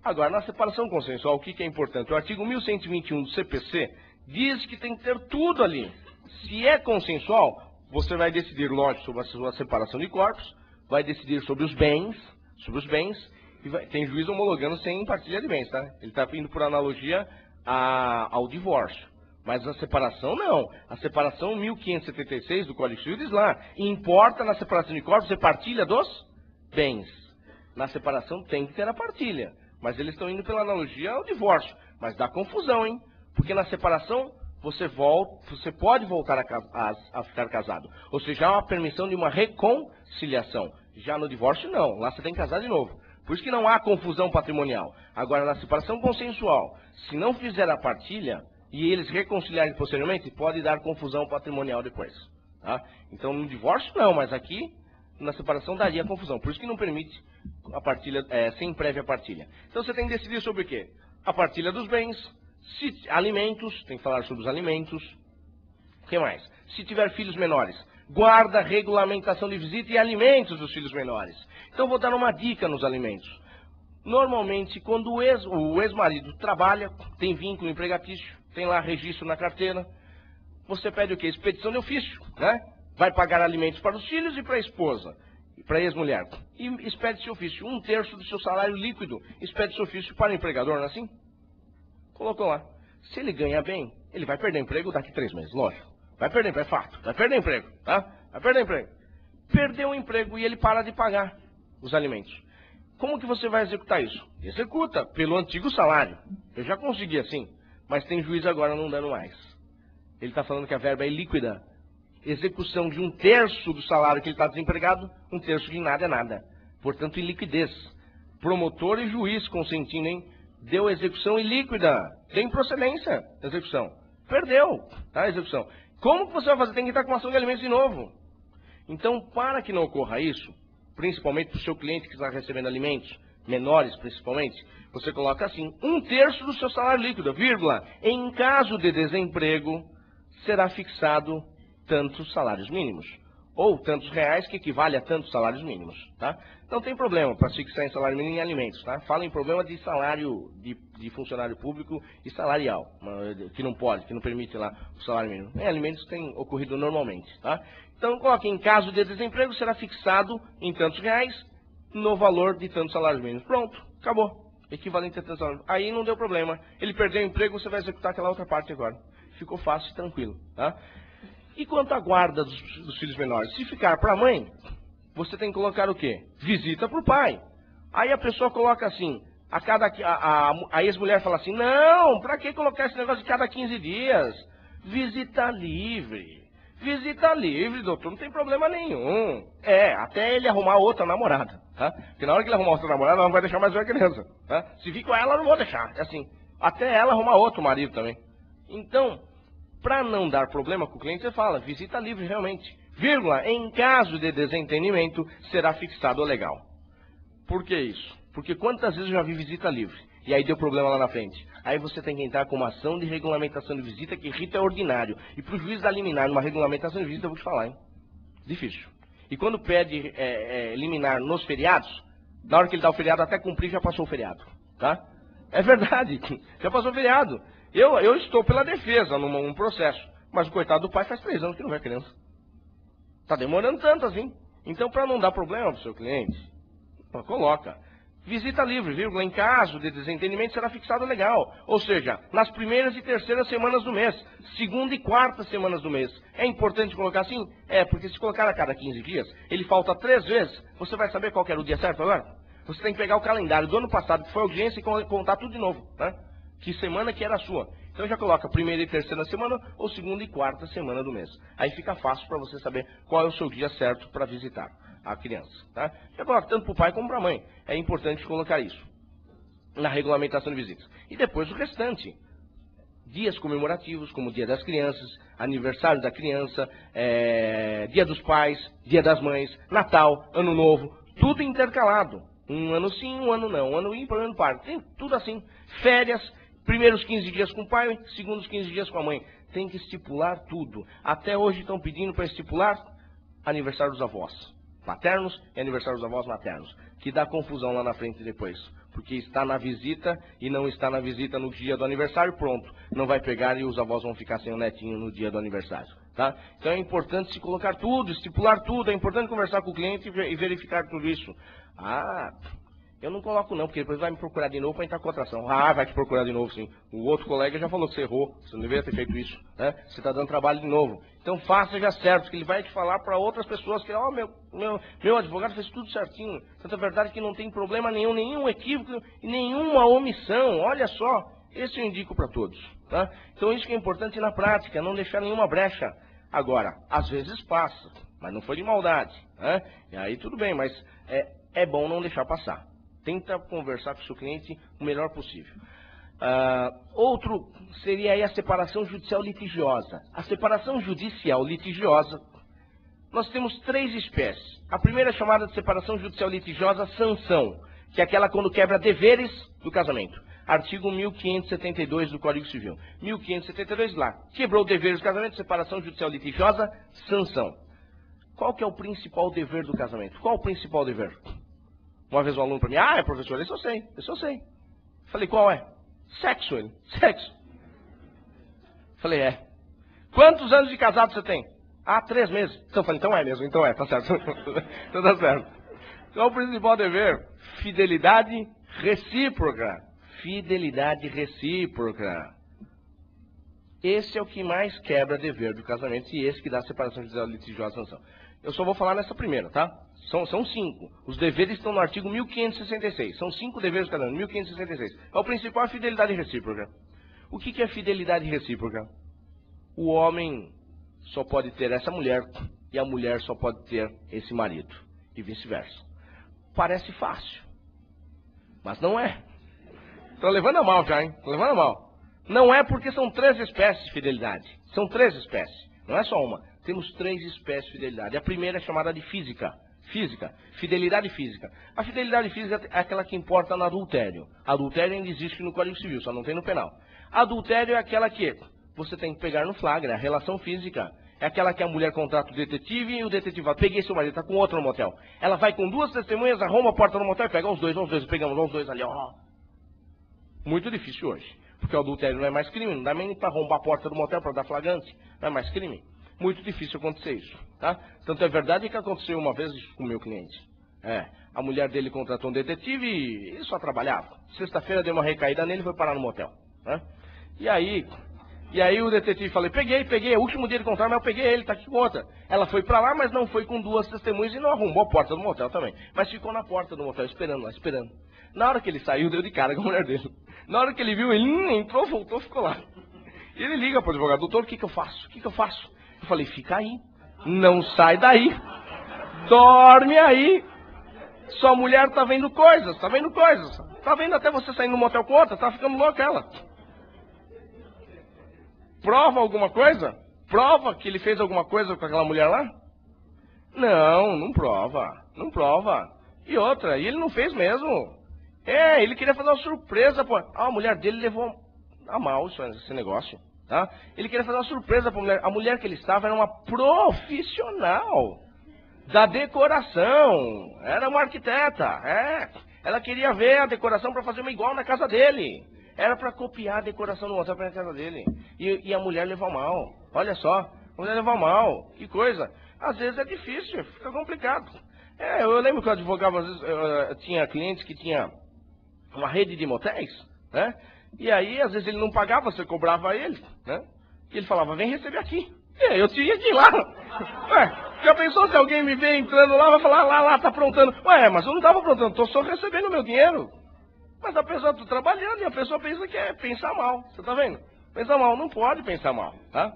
Agora, na separação consensual, o que é importante? O artigo 1121 do CPC diz que tem que ter tudo ali. Se é consensual, você vai decidir, lógico, sobre a sua separação de corpos, vai decidir sobre os bens, e tem juiz homologando sem partilha de bens, tá? Ele está indo por analogia ao divórcio. Mas a separação não. A separação 1576 do Código Civil diz lá, importa na separação de corpos a partilha dos bens. Na separação tem que ter a partilha. Mas eles estão indo pela analogia ao divórcio. Mas dá confusão, hein? Porque na separação você pode voltar a ficar casado. Ou seja, há uma permissão de uma reconciliação. Já no divórcio, não. Lá você tem que casar de novo. Por isso que não há confusão patrimonial. Agora, na separação consensual, se não fizer a partilha e eles reconciliarem posteriormente, pode dar confusão patrimonial depois. Tá? Então, no divórcio, não. Mas aqui, na separação, daria confusão. Por isso que não permite a partilha sem prévia partilha. Então, você tem que decidir sobre o quê? A partilha dos bens. Alimentos, tem que falar sobre os alimentos. O que mais? Se tiver filhos menores, guarda, regulamentação de visita e alimentos dos filhos menores. Então vou dar uma dica nos alimentos. Normalmente, quando o ex-marido trabalha, tem vínculo empregatício, tem lá registro na carteira, você pede o quê? Expedição de ofício, né? Vai pagar alimentos para os filhos e para a esposa, para a ex-mulher. E expede-se ofício, 1/3 do seu salário líquido, expede-se ofício para o empregador, não é assim? Colocou lá. Se ele ganha bem, ele vai perder emprego daqui 3 meses, lógico. Vai perder emprego, é fato. Vai perder emprego, tá? Vai perder emprego. Perdeu o emprego e ele para de pagar os alimentos. Como que você vai executar isso? Executa pelo antigo salário. Eu já consegui assim, mas tem juiz agora não dando mais. Ele está falando que a verba é líquida. Execução de 1/3 do salário que ele está desempregado, 1/3 de nada é nada. Portanto, em liquidez. Promotor e juiz consentindo, hein? Deu execução ilíquida, tem procedência da execução. Perdeu, tá, a execução. Como que você vai fazer? Tem que entrar com uma ação de alimentos de novo. Então, para que não ocorra isso, principalmente para o seu cliente que está recebendo alimentos, menores principalmente, você coloca assim, 1/3 do seu salário líquido, vírgula, em caso de desemprego, será fixado tantos salários mínimos, ou tantos reais, que equivale a tantos salários mínimos, tá? Não tem problema para fixar em salário mínimo em alimentos, tá? Fala em problema de salário de funcionário público e salarial, que não pode, que não permite lá o salário mínimo. Em alimentos tem ocorrido normalmente, tá? Então, coloque em caso de desemprego, será fixado em tantos reais, no valor de tantos salários mínimos. Pronto, acabou. Equivalente a tantos salários. Aí não deu problema. Ele perdeu o emprego, você vai executar aquela outra parte agora. Ficou fácil e tranquilo, tá? E quanto à guarda dos filhos menores? Se ficar para a mãe, você tem que colocar o quê? Visita para o pai. Aí a pessoa coloca assim, a ex-mulher fala assim, não, para que colocar esse negócio de cada 15 dias? Visita livre. Visita livre, doutor, não tem problema nenhum. Até ele arrumar outra namorada, tá? Porque na hora que ele arrumar outra namorada, ela não vai deixar mais ver a criança, tá? Se vir com ela, eu não vou deixar. É assim, até ela arrumar outro marido também. Então, para não dar problema com o cliente, você fala, visita livre realmente. Vírgula, em caso de desentendimento, será fixado o legal. Por que isso? Porque quantas vezes eu já vi visita livre, e aí deu problema lá na frente. Aí você tem que entrar com uma ação de regulamentação de visita, que rito é ordinário. E para o juiz da liminar numa regulamentação de visita, eu vou te falar, hein? Difícil. E quando pede liminar nos feriados, na hora que ele dá o feriado, até cumprir, já passou o feriado, tá? É verdade, já passou o feriado. Eu estou pela defesa num processo, mas o coitado do pai faz 3 anos que não vê a criança. Está demorando tanto assim. Então, para não dar problema para o seu cliente, coloca. Visita livre, vírgula, em caso de desentendimento será fixado legal. Ou seja, nas primeiras e terceiras semanas do mês, segunda e quarta semanas do mês. É importante colocar assim? Porque se colocar a cada 15 dias, ele falta 3 vezes, você vai saber qual que era o dia certo agora? Você tem que pegar o calendário do ano passado, que foi audiência, e contar tudo de novo, tá? Que semana que era a sua. Então já coloca primeira e terceira semana ou segunda e quarta semana do mês. Aí fica fácil para você saber qual é o seu dia certo para visitar a criança, tá? Já coloca tanto para o pai como para a mãe. É importante colocar isso na regulamentação de visitas. E depois o restante. Dias comemorativos, como Dia das Crianças, aniversário da criança, Dia dos Pais, Dia das Mães, Natal, Ano Novo, tudo intercalado. Um ano sim, um ano não, um ano ímpar, um ano par. Tem tudo assim. Férias, primeiros 15 dias com o pai, segundos 15 dias com a mãe. Tem que estipular tudo. Até hoje estão pedindo para estipular aniversário dos avós paternos e aniversário dos avós maternos. Que dá confusão lá na frente depois. Porque está na visita e não está na visita no dia do aniversário, pronto. Não vai pegar e os avós vão ficar sem o netinho no dia do aniversário. Tá? Então é importante se colocar tudo, estipular tudo. É importante conversar com o cliente e verificar tudo isso. Eu não coloco não, porque depois vai me procurar de novo para entrar com outra ação. Vai te procurar de novo, sim. O outro colega já falou que você errou, você não deveria ter feito isso, né? Você está dando trabalho de novo. Então faça já certo, que ele vai te falar para outras pessoas que, meu advogado fez tudo certinho. Tanto é verdade que não tem problema nenhum equívoco e nenhuma omissão. Olha só, esse eu indico para todos, tá? Então isso que é importante na prática, não deixar nenhuma brecha. Agora, às vezes passa, mas não foi de maldade, né? E aí tudo bem, mas é bom não deixar passar. Tenta conversar com o seu cliente o melhor possível. Outro seria aí a separação judicial litigiosa. A separação judicial litigiosa, nós temos 3 espécies. A primeira é chamada de separação judicial litigiosa sanção, que é aquela quando quebra deveres do casamento. Artigo 1572 do Código Civil. 1572 lá. Quebrou deveres do casamento, separação judicial litigiosa, sanção. Qual que é o principal dever do casamento? Qual o principal dever? Uma vez um aluno para mim, professor, isso eu sei. Falei, qual é? Sexo, ele. Sexo. Falei, Quantos anos de casado você tem? 3 meses. Então eu falei, então é mesmo, tá certo. Então tá certo. Qual o principal dever? Fidelidade recíproca. Fidelidade recíproca. Esse é o que mais quebra dever do casamento e esse que dá separação judicial litigiosa sanção. Eu só vou falar nessa primeira, tá? São 5. Os deveres estão no artigo 1566. São 5 deveres do casamento, 1566. O principal é a fidelidade recíproca. O que é fidelidade recíproca? O homem só pode ter essa mulher e a mulher só pode ter esse marido. E vice-versa. Parece fácil. Mas não é. Estou levando a mal já, hein? Estou levando a mal. Não é porque são 3 espécies de fidelidade. São 3 espécies. Não é só uma. Temos 3 espécies de fidelidade. A primeira é chamada de física. Física. Fidelidade física. A fidelidade física é aquela que importa no adultério. Adultério ainda existe no Código Civil, só não tem no penal. Adultério é aquela que você tem que pegar no flagra, a relação física. É aquela que a mulher contrata o detetive e o detetive fala, peguei seu marido, tá com outro no motel. Ela vai com 2 testemunhas, arruma a porta no motel e pega os dois, pegamos os dois ali, ó. Muito difícil hoje, porque o adultério não é mais crime, não dá nem para arrombar a porta do motel para dar flagrante, não é mais crime. Muito difícil acontecer isso, tá? Tanto é verdade que aconteceu uma vez isso com o meu cliente. A mulher dele contratou um detetive e ele só trabalhava. Sexta-feira deu uma recaída nele e foi parar no motel, né? E aí o detetive falou, peguei, é o último dia de contrato, mas eu peguei ele, tá aqui com outra. Ela foi pra lá, mas não foi com 2 testemunhas e não arrombou a porta do motel também. Mas ficou na porta do motel, esperando lá, esperando. Na hora que ele saiu, deu de cara com a mulher dele. Na hora que ele viu, ele entrou, voltou, ficou lá. E ele liga pro advogado, doutor, o que eu faço? Eu falei, fica aí, não sai daí, dorme aí. Sua mulher tá vendo coisas, tá vendo até você saindo no motel com outra, tá ficando louca ela. Prova alguma coisa? Prova que ele fez alguma coisa com aquela mulher lá? Não prova. E outra, e ele não fez mesmo. Ele queria fazer uma surpresa, pô. A mulher dele levou a mal esse negócio, tá? Ele queria fazer uma surpresa pra mulher. A mulher que ele estava era uma profissional da decoração. Era uma arquiteta, Ela queria ver a decoração para fazer uma igual na casa dele. Era para copiar a decoração no hotel para a casa dele. E a mulher levou mal. Olha só, a mulher levou mal. Que coisa. Às vezes é difícil, fica complicado. Eu lembro que eu advogava, às vezes, eu tinha clientes que tinha uma rede de motéis, né? E aí, às vezes, ele não pagava, você cobrava ele, né? E ele falava, vem receber aqui. Eu tinha que ir lá. Já pensou se alguém me vê entrando lá, vai falar, lá, tá aprontando. Mas eu não estava aprontando, estou só recebendo meu dinheiro. Mas a pessoa está trabalhando e a pessoa pensa que é pensar mal. Você está vendo? Pensar mal, não pode pensar mal, tá?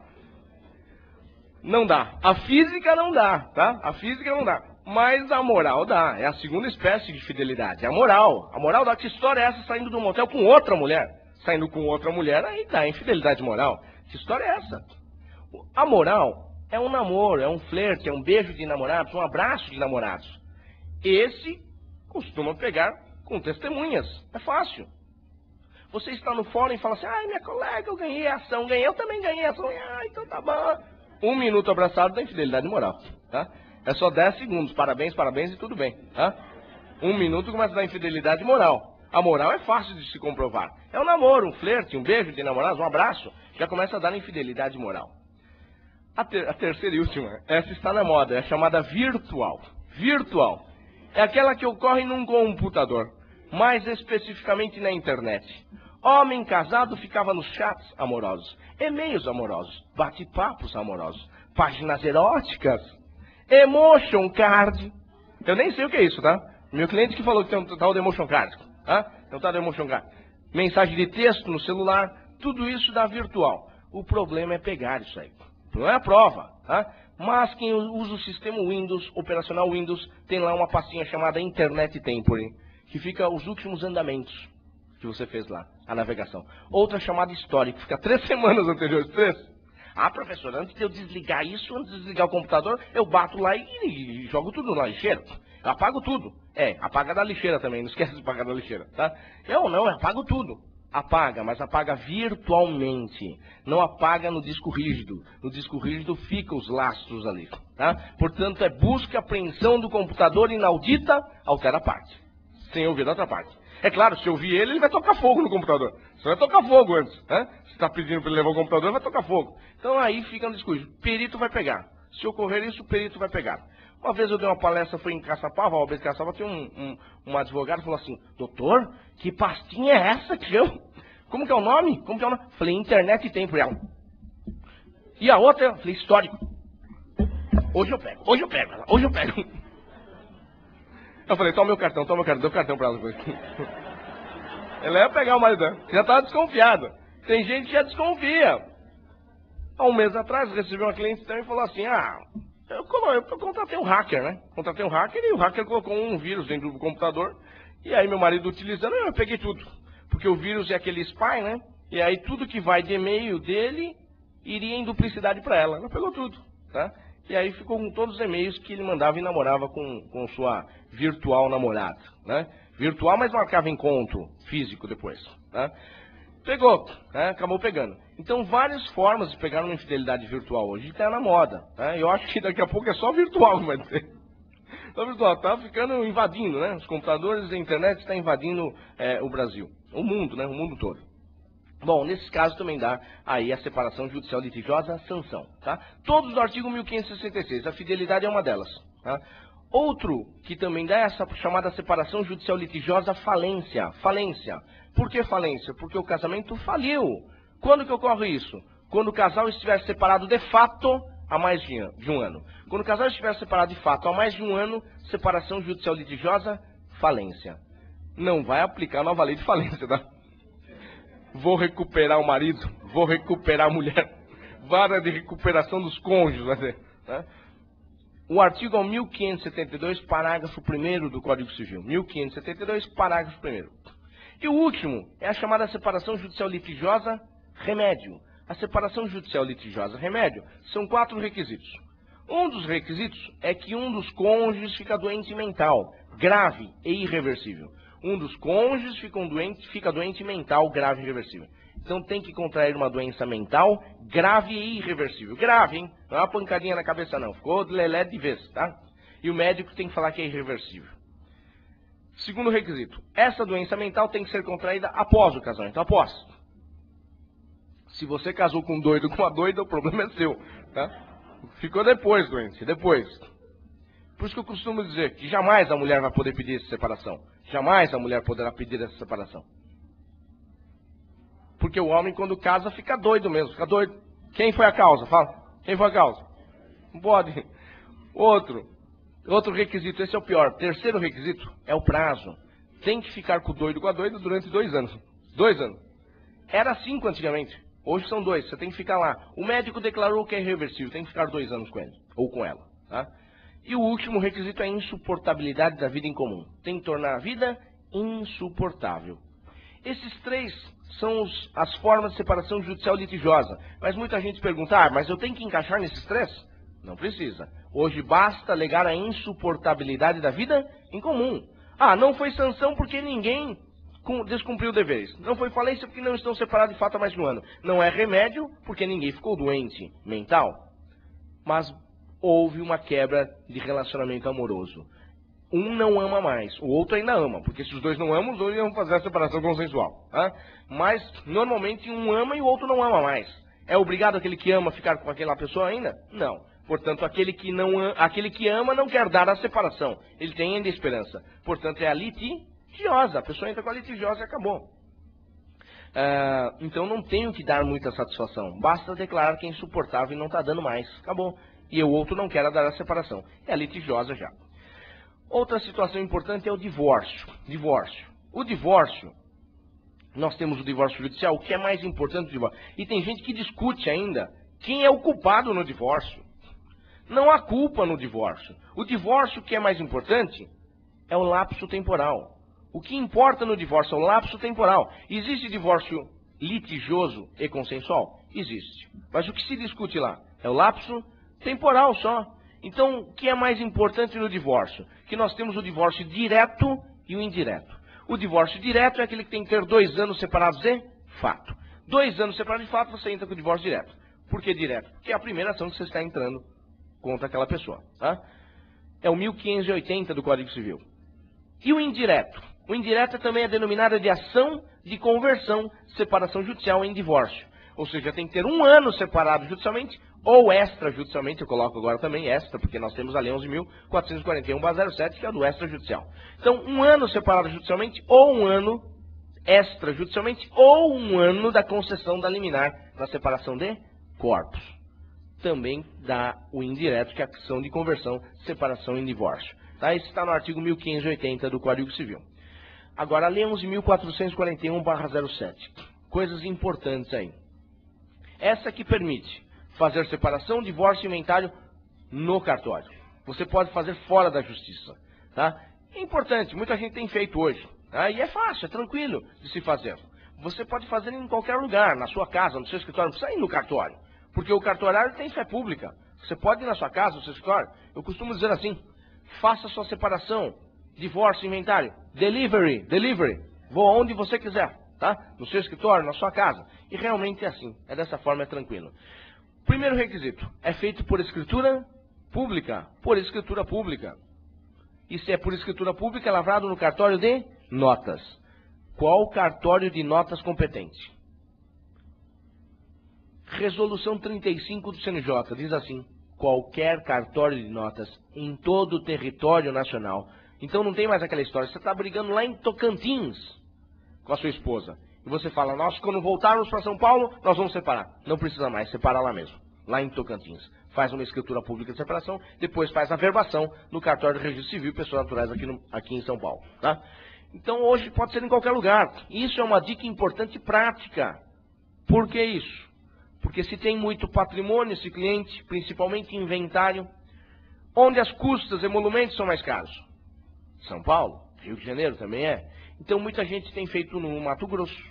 Não dá. A física não dá, tá? A física não dá. Mas a moral dá. É a segunda espécie de fidelidade. A moral. A moral dá. Que história é essa saindo do motel com outra mulher? Saindo com outra mulher, aí dá infidelidade moral. Que história é essa? A moral é um namoro, é um flerte, é um beijo de namorados, um abraço de namorados. Esse costuma pegar com testemunhas. É fácil. Você está no fórum e fala assim, minha colega, eu ganhei a ação, eu também ganhei a ação. Então tá bom. 1 minuto abraçado da infidelidade moral, tá? É só 10 segundos, parabéns e tudo bem, tá? 1 minuto começa a dar infidelidade moral. A moral é fácil de se comprovar. É um namoro, um flerte, um beijo de namorados, um abraço, já começa a dar infidelidade moral. A terceira e última, essa está na moda, é chamada virtual. Virtual é aquela que ocorre num computador, mais especificamente na internet. Homem casado ficava nos chats amorosos, e-mails amorosos, bate-papos amorosos, páginas eróticas, emotion card. Eu nem sei o que é isso, tá? Meu cliente que falou que tem um tal de emotion card, tá? Tem um tal de emotion card. Mensagem de texto no celular, tudo isso dá virtual. O problema é pegar isso aí. Não é a prova, tá? Mas quem usa o sistema Windows, operacional Windows, tem lá uma pastinha chamada Internet Temporary, que fica os últimos andamentos que você fez lá, a navegação. Outra chamada Histórico, fica 3 semanas anteriores, 3. Professor, antes de eu desligar isso, antes de desligar o computador, eu bato lá e jogo tudo na lixeira. Eu apago tudo. Apaga da lixeira também, não esquece de apagar da lixeira, tá? Eu apago tudo. Apaga, mas apaga virtualmente. Não apaga no disco rígido. No disco rígido fica os lastros ali, tá? Portanto, é busca e apreensão do computador inaudita, altera a parte. Sem ouvir a outra parte. É claro, se ouvir ele vai tocar fogo no computador. Você vai tocar fogo antes, né? Se está pedindo para ele levar o computador, vai tocar fogo. Então aí fica no disco rígido. Perito vai pegar. Se ocorrer isso, o perito vai pegar. Uma vez eu dei uma palestra, foi em Caçapava, o Alberto Caçapava, tinha um advogado que falou assim, doutor, que pastinha é essa que eu... Como que é o nome? Falei, Internet Temporary. E a outra, falei, Histórico. Hoje eu pego. Eu falei, toma meu cartão, deu o cartão pra ela depois. Ela ia pegar o marido dela, já estava desconfiada. Tem gente que já desconfia. Há um mês atrás, recebi uma cliente e falou assim, eu contratei um hacker, né? Contratei um hacker e o hacker colocou um vírus dentro do computador. E aí meu marido utilizando, eu peguei tudo. Porque o vírus é aquele spy, né? E aí tudo que vai de e-mail dele iria em duplicidade para ela. Ela pegou tudo, tá? E aí ficou com todos os e-mails que ele mandava e namorava com sua virtual namorada, né? Virtual, mas marcava encontro físico depois, né? Pegou, né? Acabou pegando. Então, várias formas de pegar uma infidelidade virtual hoje está na moda, né? Eu acho que daqui a pouco é só virtual que vai ter. Só virtual, tá ficando invadindo, né? Os computadores e a internet estão invadindo o Brasil, o mundo, né? O mundo todo. Bom, nesses casos também dá aí a separação judicial litigiosa, a sanção, tá? Todos do artigo 1566, a fidelidade é uma delas, tá? Outro que também dá é essa chamada separação judicial litigiosa, falência. Falência. Por que falência? Porque o casamento faliu. Quando que ocorre isso? Quando o casal estiver separado de fato há mais de um ano. Quando o casal estiver separado de fato há mais de um ano, separação judicial litigiosa, falência. Não vai aplicar a nova lei de falência, tá? Vou recuperar o marido, vou recuperar a mulher. Vara de recuperação dos cônjuges, vai ser, né? O artigo 1572, parágrafo 1º do Código Civil. 1572, parágrafo 1º. E o último é a chamada separação judicial litigiosa, remédio. A separação judicial litigiosa, remédio, são 4 requisitos. Um dos requisitos é que um dos cônjuges fica doente mental, grave e irreversível. Um dos cônjuges fica doente mental, grave e irreversível. Então tem que contrair uma doença mental grave e irreversível. Grave, hein? Não é uma pancadinha na cabeça, não. Ficou lelé de vez, tá? E o médico tem que falar que é irreversível. Segundo requisito, essa doença mental tem que ser contraída após o casamento, após. Se você casou com um doido, com uma doida, o problema é seu, tá? Ficou depois doente, depois. Por isso que eu costumo dizer que jamais a mulher vai poder pedir essa separação. Jamais a mulher poderá pedir essa separação. Porque o homem, quando casa, fica doido mesmo, fica doido. Quem foi a causa? Fala. Quem foi a causa? Não pode. Outro requisito, esse é o pior. Terceiro requisito é o prazo. Tem que ficar com o doido, com a doida durante 2 anos. 2 anos. Era 5 antigamente. Hoje são 2. Você tem que ficar lá. O médico declarou que é irreversível. Tem que ficar 2 anos com ele. Ou com ela. Tá? E o último requisito é a insuportabilidade da vida em comum. Tem que tornar a vida insuportável. Esses 3 são as formas de separação judicial litigiosa. Mas muita gente pergunta, mas eu tenho que encaixar nesses 3? Não precisa. Hoje basta alegar a insuportabilidade da vida em comum. Não foi sanção porque ninguém descumpriu deveres. Não foi falência porque não estão separados de fato há mais de um ano. Não é remédio porque ninguém ficou doente mental. Mas houve uma quebra de relacionamento amoroso. Um não ama mais, o outro ainda ama, porque se os dois não amam, os dois vão fazer a separação consensual. Tá? Mas, normalmente, um ama e o outro não ama mais. É obrigado aquele que ama ficar com aquela pessoa ainda? Não. Portanto, aquele que ama não quer dar a separação. Ele tem ainda esperança. Portanto, é a litigiosa. A pessoa entra com a litigiosa e acabou. Então, não tenho que dar muita satisfação. Basta declarar que é insuportável e não está dando mais. Acabou. E o outro não quer dar a separação. É a litigiosa já. Outra situação importante é o divórcio. O divórcio, nós temos o divórcio judicial, o que é mais importante do divórcio. E tem gente que discute ainda quem é o culpado no divórcio. Não há culpa no divórcio. O divórcio, o que é mais importante, é o lapso temporal. O que importa no divórcio é o lapso temporal. Existe divórcio litigioso e consensual? Existe. Mas o que se discute lá é o lapso temporal só. Então, o que é mais importante no divórcio? Que nós temos o divórcio direto e o indireto. O divórcio direto é aquele que tem que ter 2 anos separados de fato. 2 anos separados de fato, você entra com o divórcio direto. Por que direto? Porque é a primeira ação que você está entrando contra aquela pessoa. Tá? É o 1580 do Código Civil. E o indireto? O indireto também é denominado de ação de conversão, separação judicial em divórcio. Ou seja, tem que ter 1 ano separado judicialmente ou extrajudicialmente, eu coloco agora também extra, porque nós temos a Lei 11.441/07, que é a do extrajudicial. Então, 1 ano separado judicialmente, ou 1 ano extrajudicialmente, ou 1 ano da concessão da liminar na separação de corpos. Também dá o indireto, que é a ação de conversão, separação em divórcio. Tá? Isso está no artigo 1580 do Código Civil. Agora, a Lei 11.441/07. Coisas importantes aí. Essa que permite fazer separação, divórcio e inventário no cartório. Você pode fazer fora da justiça. Tá? É importante, muita gente tem feito hoje. Tá? E é fácil, é tranquilo de se fazer. Você pode fazer em qualquer lugar, na sua casa, no seu escritório, não precisa ir no cartório. Porque o cartorário tem fé pública. Você pode ir na sua casa, no seu escritório, eu costumo dizer assim, faça sua separação, divórcio, inventário, delivery, vou aonde você quiser, tá? No seu escritório, na sua casa. E realmente é assim, é dessa forma, é tranquilo. Primeiro requisito, é feito por escritura pública, E se é por escritura pública, é lavrado no cartório de notas. Qual cartório de notas competente? Resolução 35 do CNJ diz assim, qualquer cartório de notas em todo o território nacional. Então não tem mais aquela história, você está brigando lá em Tocantins com a sua esposa. E você fala, nós quando voltarmos para São Paulo, nós vamos separar. Não precisa mais, separa lá mesmo, lá em Tocantins. Faz uma escritura pública de separação, depois faz a verbação no cartório de registro civil e pessoas naturais aqui em São Paulo. Tá? Então hoje pode ser em qualquer lugar. Isso é uma dica importante e prática. Por que isso? Porque se tem muito patrimônio esse cliente, principalmente inventário, onde as custas e emolumentos são mais caros? São Paulo, Rio de Janeiro também é. Então muita gente tem feito no Mato Grosso,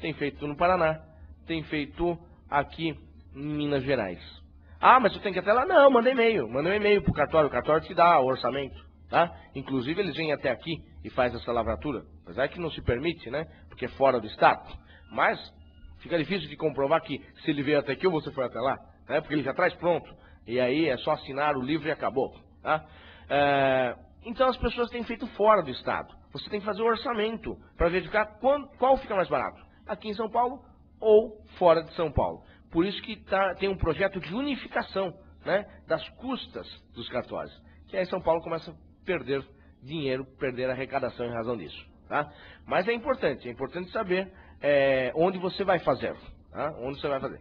tem feito no Paraná, tem feito aqui em Minas Gerais. Ah, mas eu tenho que ir até lá? Não, manda um e-mail para o cartório te dá o orçamento. Tá? Inclusive eles vêm até aqui e fazem essa lavratura. Apesar que não se permite, né? Porque é fora do estado. Mas fica difícil de comprovar que se ele veio até aqui ou você foi até lá, né? Porque ele já traz pronto. E aí é só assinar o livro e acabou. Tá? Então as pessoas têm feito fora do estado. Você tem que fazer o orçamento para verificar qual fica mais barato. Aqui em São Paulo ou fora de São Paulo. Por isso que tem um projeto de unificação, né, das custas dos cartórios. Que aí São Paulo começa a perder dinheiro, perder arrecadação em razão disso. Tá? Mas é importante saber onde você vai fazer. Tá? Onde você vai fazer.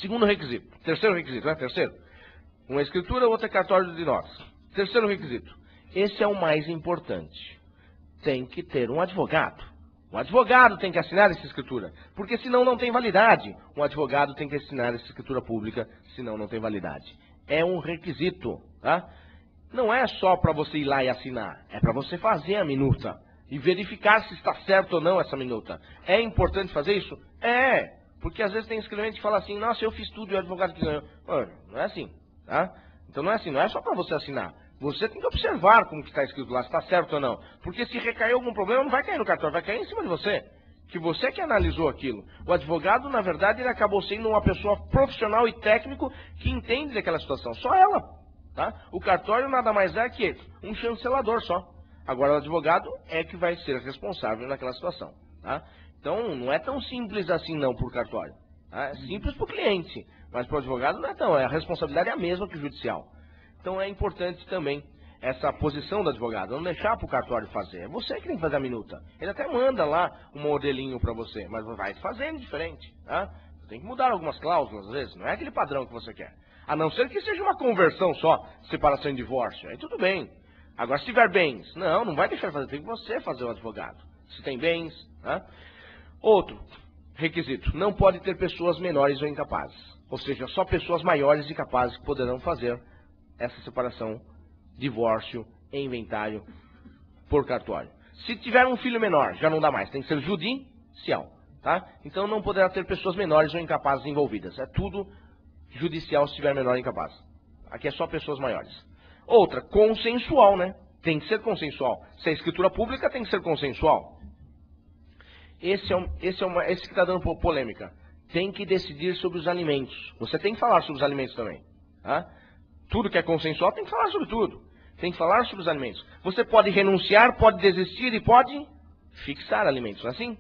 Segundo requisito. Terceiro requisito, né? Terceiro. Uma escritura, outra é cartório de notas. Terceiro requisito. Esse é o mais importante. Tem que ter um advogado. Um advogado tem que assinar essa escritura, porque senão não tem validade. Um advogado tem que assinar essa escritura pública, senão não tem validade. É um requisito, tá? Não é só para você ir lá e assinar, é para você fazer a minuta e verificar se está certo ou não essa minuta. É importante fazer isso? É, porque às vezes tem escrevente que fala assim, nossa, eu fiz tudo e o advogado que ganhou. Não é assim, tá? Então não é assim, não é só para você assinar. Você tem que observar como que está escrito lá, se está certo ou não. Porque se recair algum problema, não vai cair no cartório, vai cair em cima de você. Que você que analisou aquilo. O advogado, na verdade, ele acabou sendo uma pessoa profissional e técnico que entende daquela situação. Só ela. Tá? O cartório nada mais é que um chancelador só. Agora o advogado é que vai ser responsável naquela situação. Tá? Então não é tão simples assim não para o cartório. Tá? É simples para o cliente, mas para o advogado não é tão. A responsabilidade é a mesma que o judicial. Então é importante também essa posição do advogado, não deixar para o cartório fazer. É você que tem que fazer a minuta. Ele até manda lá um modelinho para você, mas vai fazendo diferente. Tá? Tem que mudar algumas cláusulas às vezes, não é aquele padrão que você quer. A não ser que seja uma conversão só, separação e divórcio, aí tudo bem. Agora se tiver bens, não vai deixar de fazer, tem que você fazer o advogado. Se tem bens, tá? Outro requisito, não pode ter pessoas menores ou incapazes. Ou seja, só pessoas maiores e capazes que poderão fazer essa separação, divórcio e inventário por cartório. Se tiver um filho menor, já não dá mais, tem que ser judicial, tá? Então não poderá ter pessoas menores ou incapazes envolvidas. É tudo judicial se tiver menor ou incapaz. Aqui é só pessoas maiores. Outra, consensual, né? Tem que ser consensual. Se é escritura pública, tem que ser consensual. Esse que está dando polêmica. Tem que decidir sobre os alimentos. Você tem que falar sobre os alimentos também, tá? Tudo que é consensual tem que falar sobre tudo. Tem que falar sobre os alimentos. Você pode renunciar, pode desistir e pode fixar alimentos, não é assim?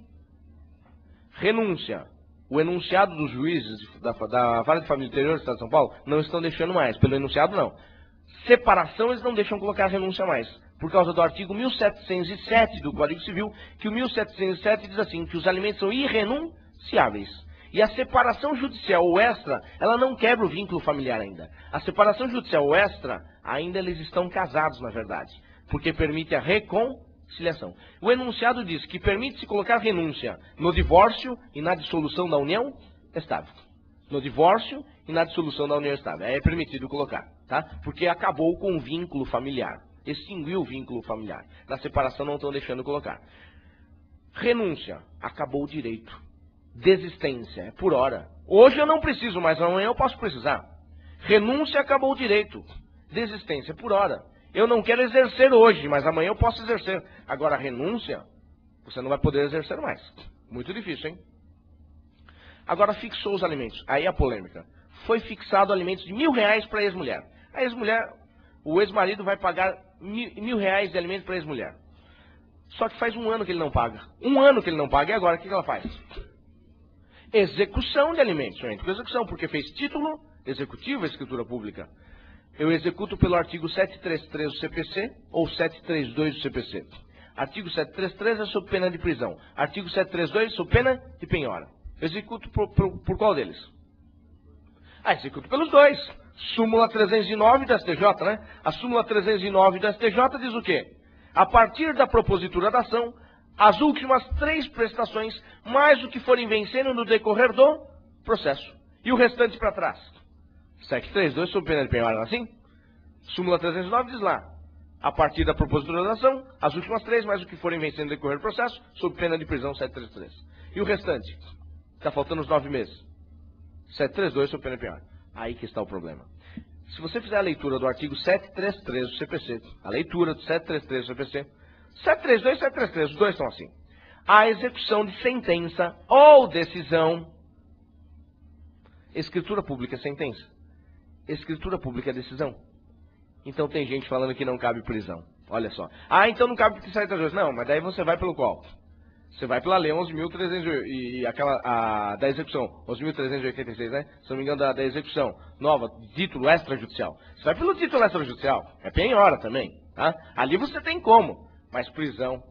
Renúncia. O enunciado dos juízes da Vara de Família do Interior do Estado de São Paulo não estão deixando mais. Pelo enunciado, não. Separação, eles não deixam colocar renúncia mais. Por causa do artigo 1707 do Código Civil, que o 1707 diz assim, que os alimentos são irrenunciáveis. E a separação judicial ou extra, ela não quebra o vínculo familiar ainda. A separação judicial ou extra, ainda eles estão casados, na verdade. Porque permite a reconciliação. O enunciado diz que permite-se colocar renúncia no divórcio e na dissolução da união estável. No divórcio e na dissolução da união estável. É permitido colocar, tá? Porque acabou com o vínculo familiar. Extinguiu o vínculo familiar. Na separação não estão deixando colocar. Renúncia. Acabou o direito. Desistência, é por hora. Hoje eu não preciso, mas amanhã eu posso precisar. Renúncia, acabou o direito. Desistência por hora. Eu não quero exercer hoje, mas amanhã eu posso exercer. Agora, renúncia, você não vai poder exercer mais. Muito difícil, hein? Agora, fixou os alimentos. Aí a polêmica. Foi fixado alimentos de R$1.000 para a ex-mulher. A ex-mulher, o ex-marido vai pagar R$1.000 de alimento para a ex-mulher. Só que faz 1 ano que ele não paga. 1 ano que ele não paga, e agora o que ela faz? Execução de alimentos. Execução, porque fez título executivo à escritura pública. Eu executo pelo artigo 733 do CPC ou 732 do CPC. Artigo 733 é sob pena de prisão. Artigo 732 sob pena de penhora. Eu executo por qual deles? Executo pelos dois. Súmula 309 do STJ, né? A súmula 309 do STJ diz o quê? A partir da propositura da ação, as últimas 3 prestações, mais o que forem vencendo no decorrer do processo. E o restante para trás. 732 sob pena de penhora, assim? Súmula 309 diz lá. A partir da propositura da ação, as últimas 3, mais o que forem vencendo no decorrer do processo, sob pena de prisão 733. E o restante? Está faltando os 9 meses. 732 sob pena de penhora. Aí que está o problema. Se você fizer a leitura do artigo 733 do CPC, a leitura do 733 do CPC, 732 e 733, os dois estão assim. A execução de sentença ou decisão. Escritura pública é sentença. Escritura pública é decisão. Então tem gente falando que não cabe prisão. Olha só. Então não cabe porque sai das duas. Não, mas daí você vai pelo qual? Você vai pela lei 11.300 e aquela da execução, 11.386, né? Se não me engano, da execução nova, título extrajudicial. Você vai pelo título extrajudicial. É penhora também, tá? Ali você tem como, mas prisão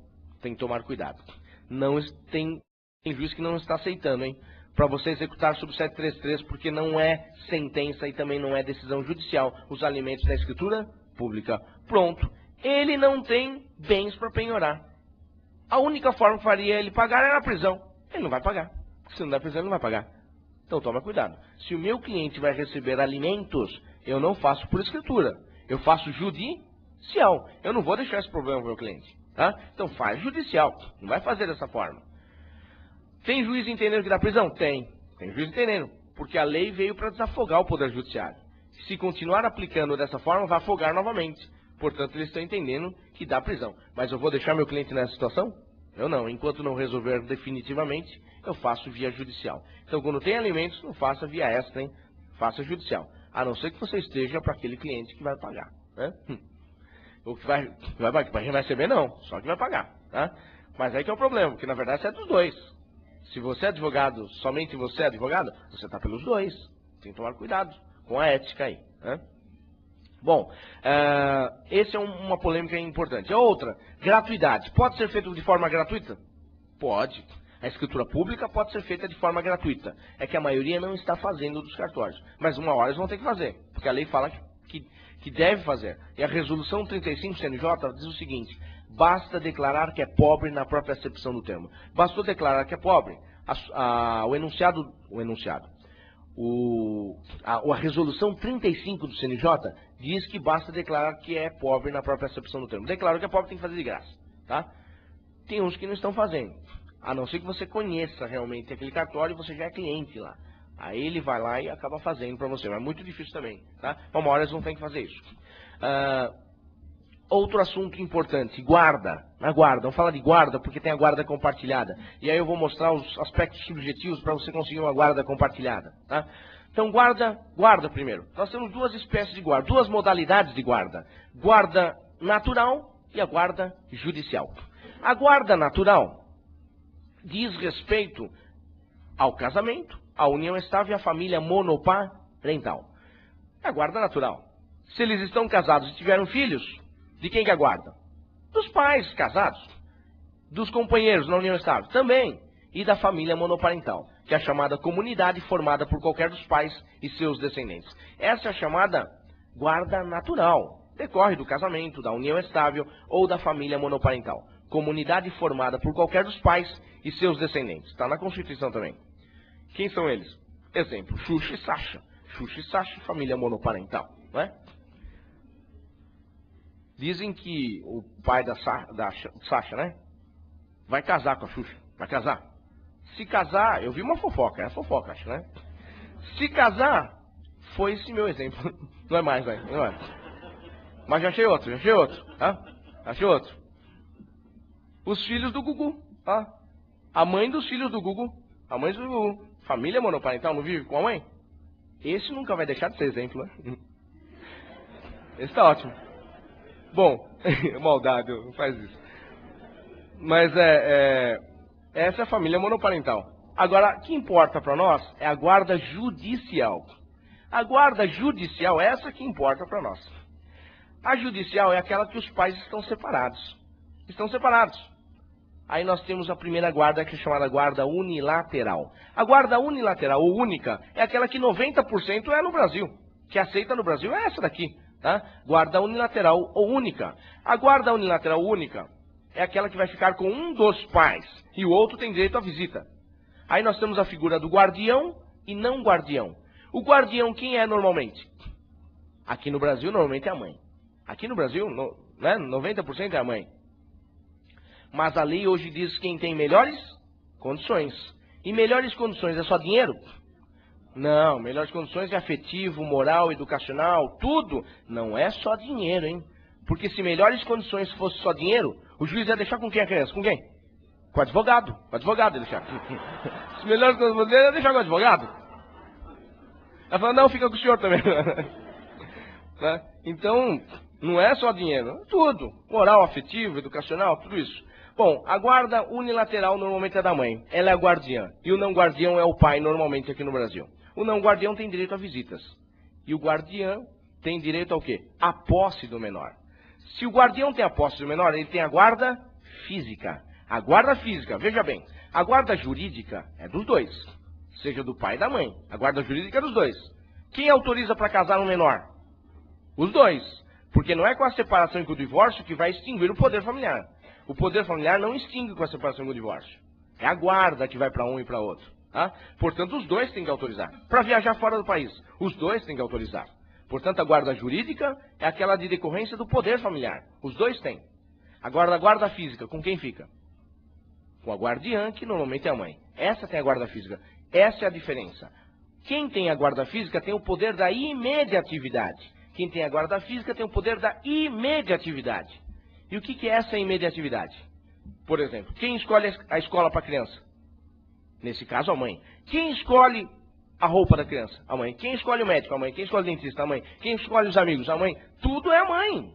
tem que tomar cuidado. Não tem juiz que não está aceitando, hein? Para você executar sob 733, porque não é sentença e também não é decisão judicial os alimentos da escritura pública. Pronto. Ele não tem bens para penhorar. A única forma que faria ele pagar era a prisão. Ele não vai pagar. Se não der prisão, ele não vai pagar. Então toma cuidado. Se o meu cliente vai receber alimentos, eu não faço por escritura. Eu faço judicial. Eu não vou deixar esse problema para o meu cliente. Tá? Então faz judicial. Não vai fazer dessa forma. Tem juiz entendendo que dá prisão? Tem. Tem juiz entendendo. Porque a lei veio para desafogar o Poder Judiciário. Se continuar aplicando dessa forma, vai afogar novamente. Portanto, eles estão entendendo que dá prisão. Mas eu vou deixar meu cliente nessa situação? Eu não. Enquanto não resolver definitivamente, eu faço via judicial. Então, quando tem alimentos, não faça via extra, hein? Faça judicial. A não ser que você esteja para aquele cliente que vai pagar. Né? O que vai receber, não. Só que vai pagar. Tá? Mas aí que é o problema, porque na verdade você é dos dois. Se você é advogado, somente você é advogado, você está pelos dois. Tem que tomar cuidado com a ética aí. Né? Bom, essa é uma polêmica importante. A outra, gratuidade. Pode ser feito de forma gratuita? Pode. A escritura pública pode ser feita de forma gratuita. É que a maioria não está fazendo dos cartórios. Mas uma hora eles vão ter que fazer. Porque a lei fala que deve fazer. E a resolução 35 CNJ diz o seguinte: basta declarar que é pobre na própria acepção do termo. Bastou declarar que é pobre. A resolução 35 do CNJ diz que basta declarar que é pobre na própria acepção do termo. Declarou que é pobre, tem que fazer de graça. Tá? Tem uns que não estão fazendo. A não ser que você conheça realmente aquele cartório e você já é cliente lá. Aí ele vai lá e acaba fazendo para você. Mas é muito difícil também. Tá? Uma hora eles não têm que fazer isso. Outro assunto importante, guarda. Na guarda, vamos falar de guarda porque tem a guarda compartilhada. E aí eu vou mostrar os aspectos subjetivos para você conseguir uma guarda compartilhada. Tá? Então guarda primeiro. Nós temos duas espécies de guarda, duas modalidades de guarda. Guarda natural e a guarda judicial. A guarda natural diz respeito ao casamento, à união estável e à família monoparental. É a guarda natural. Se eles estão casados e tiveram filhos, de quem que é a guarda? Dos pais casados, dos companheiros na união estável, também, e da família monoparental, que é a chamada comunidade formada por qualquer dos pais e seus descendentes. Essa é a chamada guarda natural, decorre do casamento, da união estável ou da família monoparental. Comunidade formada por qualquer dos pais e seus descendentes. Está na Constituição também. Quem são eles? Exemplo, Xuxa e Sasha. Xuxa e Sasha, família monoparental, não é? Dizem que o pai da Sasha, né? Vai casar com a Xuxa. Vai casar. Se casar, eu vi uma fofoca, é fofoca, acho, né? Se casar, foi esse meu exemplo. Não é mais, vai. Não é. Mas já achei outro, tá? Achei outro. Os filhos do Gugu, tá? A mãe dos filhos do Gugu. A mãe do Gugu. Família monoparental, não vive com a mãe? Esse nunca vai deixar de ser exemplo, né? Esse tá ótimo. Bom, maldade, não faz isso. Mas essa é a família monoparental. Agora, o que importa para nós é a guarda judicial. A guarda judicial é essa que importa para nós. A judicial é aquela que os pais estão separados. Estão separados. Aí nós temos a primeira guarda, que é chamada guarda unilateral. A guarda unilateral, ou única, é aquela que 90% é no Brasil. Que aceita no Brasil é essa daqui. Tá? Guarda unilateral ou única. A guarda unilateral única é aquela que vai ficar com um dos pais e o outro tem direito à visita. Aí nós temos a figura do guardião e não guardião. O guardião quem é normalmente? Aqui no Brasil normalmente é a mãe. Aqui no Brasil, né, 90% é a mãe. Mas a lei hoje diz quem tem melhores condições. E melhores condições é só dinheiro? Não, melhores condições é afetivo, moral, educacional, tudo. Não é só dinheiro, hein? Porque se melhores condições fosse só dinheiro, o juiz ia deixar com quem a criança? Com quem? Com o advogado. Com o advogado ia deixar. Se melhores condições ia deixar com o advogado. Ela falou, não, fica com o senhor também. Né? Então, não é só dinheiro, tudo. Moral, afetivo, educacional, tudo isso. Bom, a guarda unilateral normalmente é da mãe. Ela é a guardiã. E o não guardião é o pai, normalmente, aqui no Brasil. O não guardião tem direito a visitas. E o guardiã tem direito ao quê? A posse do menor. Se o guardião tem a posse do menor, ele tem a guarda física. A guarda física, veja bem, a guarda jurídica é dos dois. Seja do pai e da mãe. A guarda jurídica é dos dois. Quem autoriza para casar um menor? Os dois. Porque não é com a separação e com o divórcio que vai extinguir o poder familiar. O poder familiar não extingue com a separação e com o divórcio. É a guarda que vai para um e para outro. Tá? Portanto, os dois têm que autorizar. Para viajar fora do país, os dois têm que autorizar. Portanto, a guarda jurídica é aquela de decorrência do poder familiar. Os dois têm. Agora, a guarda física, com quem fica? Com a guardiã, que normalmente é a mãe. Essa tem a guarda física. Essa é a diferença. Quem tem a guarda física tem o poder da imediatividade. Quem tem a guarda física tem o poder da imediatividade. E o que é essa imediatividade? Por exemplo, quem escolhe a escola para a criança? Nesse caso, a mãe. Quem escolhe a roupa da criança? A mãe. Quem escolhe o médico? A mãe. Quem escolhe o dentista? A mãe. Quem escolhe os amigos? A mãe. Tudo é a mãe.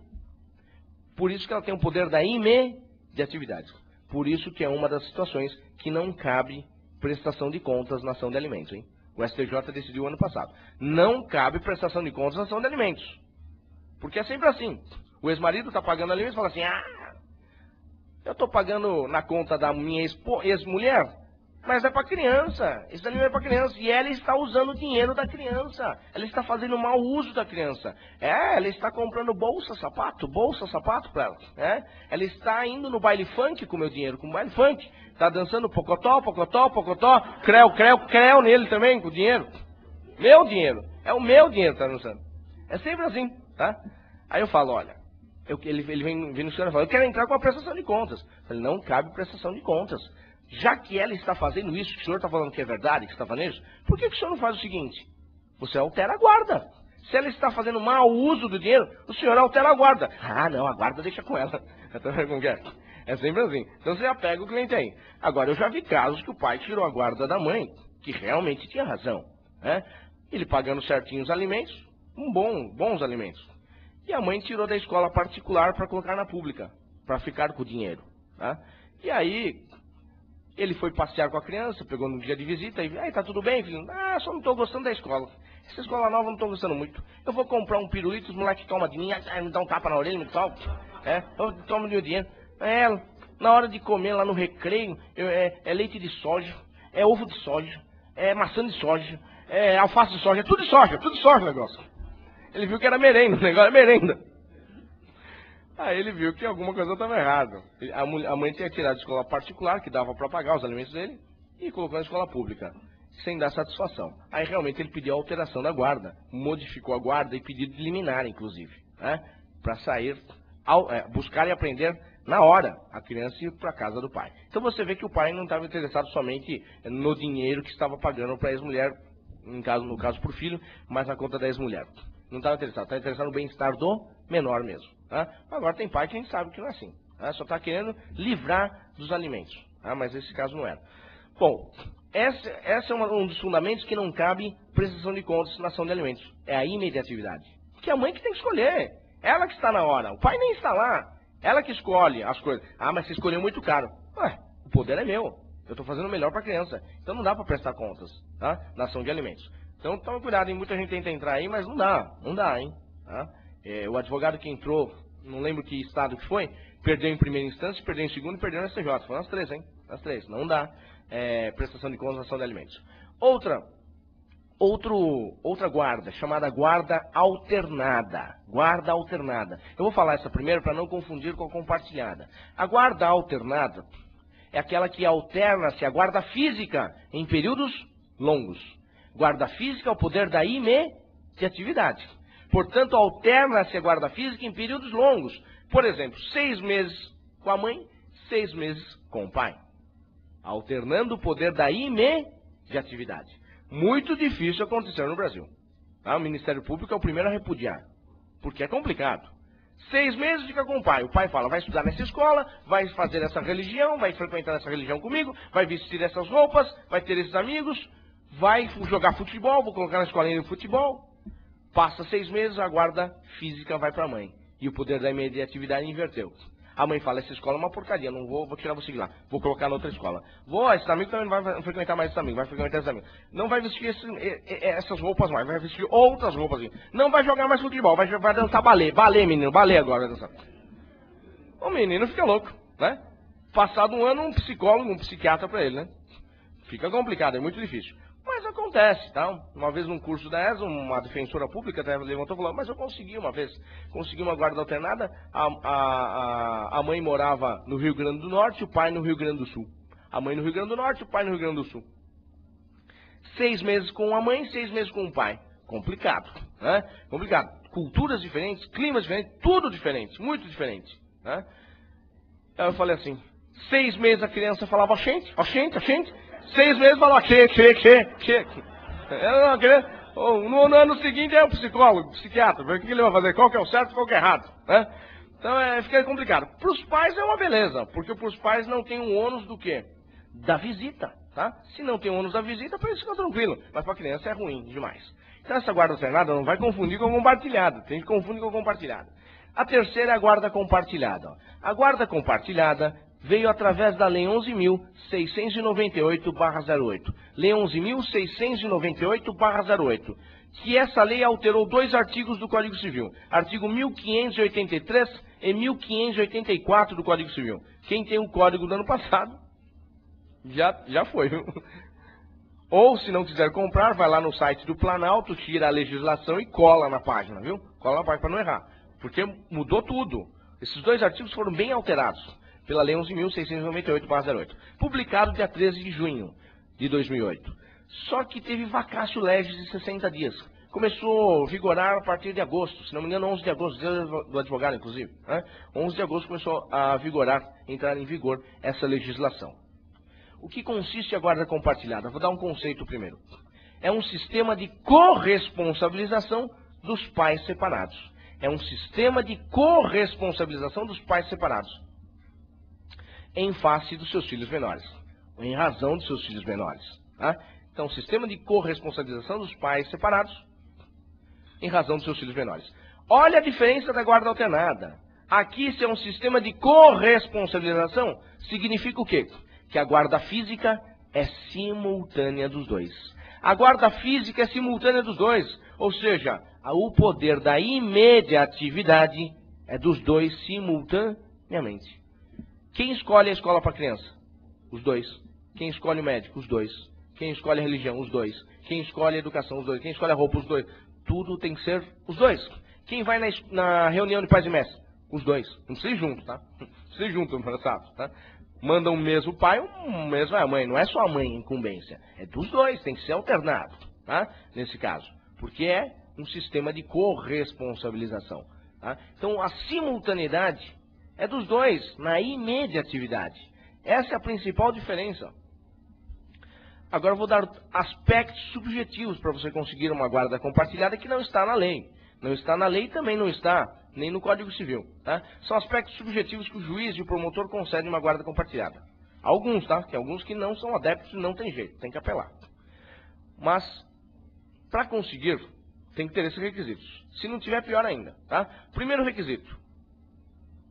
Por isso que ela tem o poder da imediatividade. Por isso que é uma das situações que não cabe prestação de contas na ação de alimentos. Hein? O STJ decidiu ano passado. Não cabe prestação de contas na ação de alimentos. Porque é sempre assim. O ex-marido está pagando alimentos e fala assim, eu estou pagando na conta da minha ex-mulher, mas é para criança, esse alimento é para criança, e ela está usando o dinheiro da criança, ela está fazendo mau uso da criança, ela está comprando bolsa, sapato para ela, ela está indo no baile funk com o meu dinheiro, com o baile funk, está dançando pocotó, creu nele também com o dinheiro, meu dinheiro, é o meu dinheiro que está dançando, é sempre assim, tá? Aí eu falo, olha, ele vem no senhor e fala, eu quero entrar com a prestação de contas. Eu falei, não cabe prestação de contas. Já que ela está fazendo isso, que o senhor está falando que é verdade, que está fazendo isso, por que o senhor não faz o seguinte? Você altera a guarda. Se ela está fazendo mau uso do dinheiro, o senhor altera a guarda. Ah, não, a guarda deixa com ela. É sempre assim. Então você já pega o cliente aí. Agora, eu já vi casos que o pai tirou a guarda da mãe, que realmente tinha razão. Ele pagando certinho os alimentos, bons alimentos. E a mãe tirou da escola particular para colocar na pública, para ficar com o dinheiro. Tá? E aí, ele foi passear com a criança, pegou no dia de visita, e aí, tá tudo bem, filho? Só não estou gostando da escola. Essa escola nova eu não estou gostando muito. Eu vou comprar um pirulito, os moleques tomam de mim, me dá um tapa na orelha, me solta. Eu tomo meu dinheiro. Na hora de comer lá no recreio, é leite de soja, é ovo de soja, é maçã de soja, é alface de soja, tudo de soja o negócio. Ele viu que era merenda, o negócio é merenda. Aí ele viu que alguma coisa estava errada. A mãe tinha tirado de escola particular, que dava para pagar os alimentos dele, e colocou na escola pública, sem dar satisfação. Aí realmente ele pediu a alteração da guarda, modificou a guarda e pediu de liminar, inclusive, para sair, buscar e aprender na hora a criança ir para a casa do pai. Então você vê que o pai não estava interessado somente no dinheiro que estava pagando para a ex-mulher no caso por filho, mas na conta da ex-mulher. Não estava interessado, está interessado no bem-estar do menor mesmo. Tá? Agora tem pai que a gente sabe que não é assim. Tá? Só está querendo livrar dos alimentos. Tá? Mas esse caso não era. Bom, essa é um dos fundamentos que não cabe prestação de contas na ação de alimentos. É a imediatividade. Porque é a mãe que tem que escolher. Ela que está na hora. O pai nem está lá. Ela que escolhe as coisas. Ah, mas você escolheu muito caro. Ué, o poder é meu. Eu estou fazendo o melhor para a criança. Então não dá para prestar contas, tá? Na ação de alimentos. Então tome cuidado, hein? Muita gente tenta entrar aí, mas não dá, hein? Tá? O advogado que entrou, não lembro que estado que foi, perdeu em primeira instância, perdeu em segunda e perdeu na STJ. Foram as três, hein? As três. Não dá prestação de contas na ação de alimentos. Outra guarda, chamada guarda alternada. Guarda alternada. Eu vou falar essa primeiro para não confundir com a compartilhada. A guarda alternada é aquela que alterna-se a guarda física em períodos longos. Guarda física é o poder da imediatividade. Portanto, alterna-se a guarda física em períodos longos. Por exemplo, 6 meses com a mãe, 6 meses com o pai. Alternando o poder da imediatividade. Muito difícil acontecer no Brasil. Tá? O Ministério Público é o primeiro a repudiar. Porque é complicado. 6 meses fica com o pai. O pai fala, vai estudar nessa escola, vai fazer essa religião, vai frequentar essa religião comigo, vai vestir essas roupas, vai ter esses amigos, vai jogar futebol, vou colocar na escolinha de futebol. Passa 6 meses, a guarda física vai para a mãe. E o poder da imediatividade inverteu. A mãe fala, essa escola é uma porcaria, não vou tirar você de lá. Vou colocar na outra escola. Esse amigo também não vai frequentar mais esse amigo, vai frequentar esse amigo. Não vai vestir essas roupas mais, vai vestir outras roupas. Não vai jogar mais futebol, vai dançar balé. Balé, menino, balé agora vai dançar. O menino fica louco, né? Passado um ano, um psicólogo, um psiquiatra para ele, né? Fica complicado, é muito difícil. Mas acontece, tá? Uma vez num curso da ESA, uma defensora pública até levantou e falou, mas eu consegui uma vez, consegui uma guarda alternada, a mãe morava no Rio Grande do Norte e o pai no Rio Grande do Sul. A mãe no Rio Grande do Norte e o pai no Rio Grande do Sul. 6 meses com a mãe, 6 meses com o pai. Complicado, né? Complicado. Culturas diferentes, climas diferentes, tudo diferente, muito diferente, né? Aí eu falei assim, 6 meses a criança falava oxente. 6 meses falava che. No ano seguinte é o psicólogo, psiquiatra, ver o que ele vai fazer, qual que é o certo e qual que é o errado, né? Então fica complicado. Para os pais é uma beleza, porque para os pais não tem um ônus do quê? Da visita, tá? Se não tem ônus da visita, para eles ficam tranquilo, mas para a criança é ruim demais. Então essa guarda alternada não vai confundir com a compartilhada, tem que confundir com a compartilhada. A terceira é a guarda compartilhada. A guarda compartilhada veio através da Lei 11.698/08. Lei 11.698/08. Que essa lei alterou 2 artigos do Código Civil. Artigo 1583 e 1584 do Código Civil. Quem tem o código do ano passado, já foi, viu? Ou, se não quiser comprar, vai lá no site do Planalto, tira a legislação e cola na página, viu? Cola na página para não errar. Porque mudou tudo. Esses 2 artigos foram bem alterados pela Lei 11.698/08, publicado dia 13 de junho de 2008. Só que teve vacácio legis de 60 dias. Começou a vigorar a partir de agosto, se não me engano 11 de agosto, dia do advogado inclusive. 11 de agosto começou a vigorar, entrar em vigor essa legislação. O que consiste a guarda compartilhada? Vou dar um conceito primeiro. É um sistema de corresponsabilização dos pais separados. É um sistema de corresponsabilização dos pais separados em face dos seus filhos menores, ou em razão dos seus filhos menores. Tá? Então, sistema de corresponsabilização dos pais separados em razão dos seus filhos menores. Olha a diferença da guarda alternada. Aqui, se é um sistema de corresponsabilização, significa o quê? Que a guarda física é simultânea dos dois. A guarda física é simultânea dos dois, ou seja, o poder da imediatividade é dos dois simultaneamente. Quem escolhe a escola para a criança? Os dois. Quem escolhe o médico? Os dois. Quem escolhe a religião? Os dois. Quem escolhe a educação? Os dois. Quem escolhe a roupa? Os dois. Tudo tem que ser os dois. Quem vai na reunião de pais e mestres? Os dois. Não precisa ir junto, tá? Não precisa ir junto, tá? Manda um mesmo pai, um mesmo a mãe. Não é só a mãe em incumbência. É dos dois, tem que ser alternado, tá? Nesse caso. Porque é um sistema de corresponsabilização. Tá? Então, a simultaneidade é dos dois, na imediatividade. Essa é a principal diferença. Agora eu vou dar aspectos subjetivos para você conseguir uma guarda compartilhada que não está na lei. Não está na lei e também não está nem no Código Civil. Tá? São aspectos subjetivos que o juiz e o promotor concedem uma guarda compartilhada. Alguns, tá? Tem alguns que não são adeptos e não tem jeito, tem que apelar. Mas, para conseguir, tem que ter esses requisitos. Se não tiver, pior ainda. Tá? Primeiro requisito.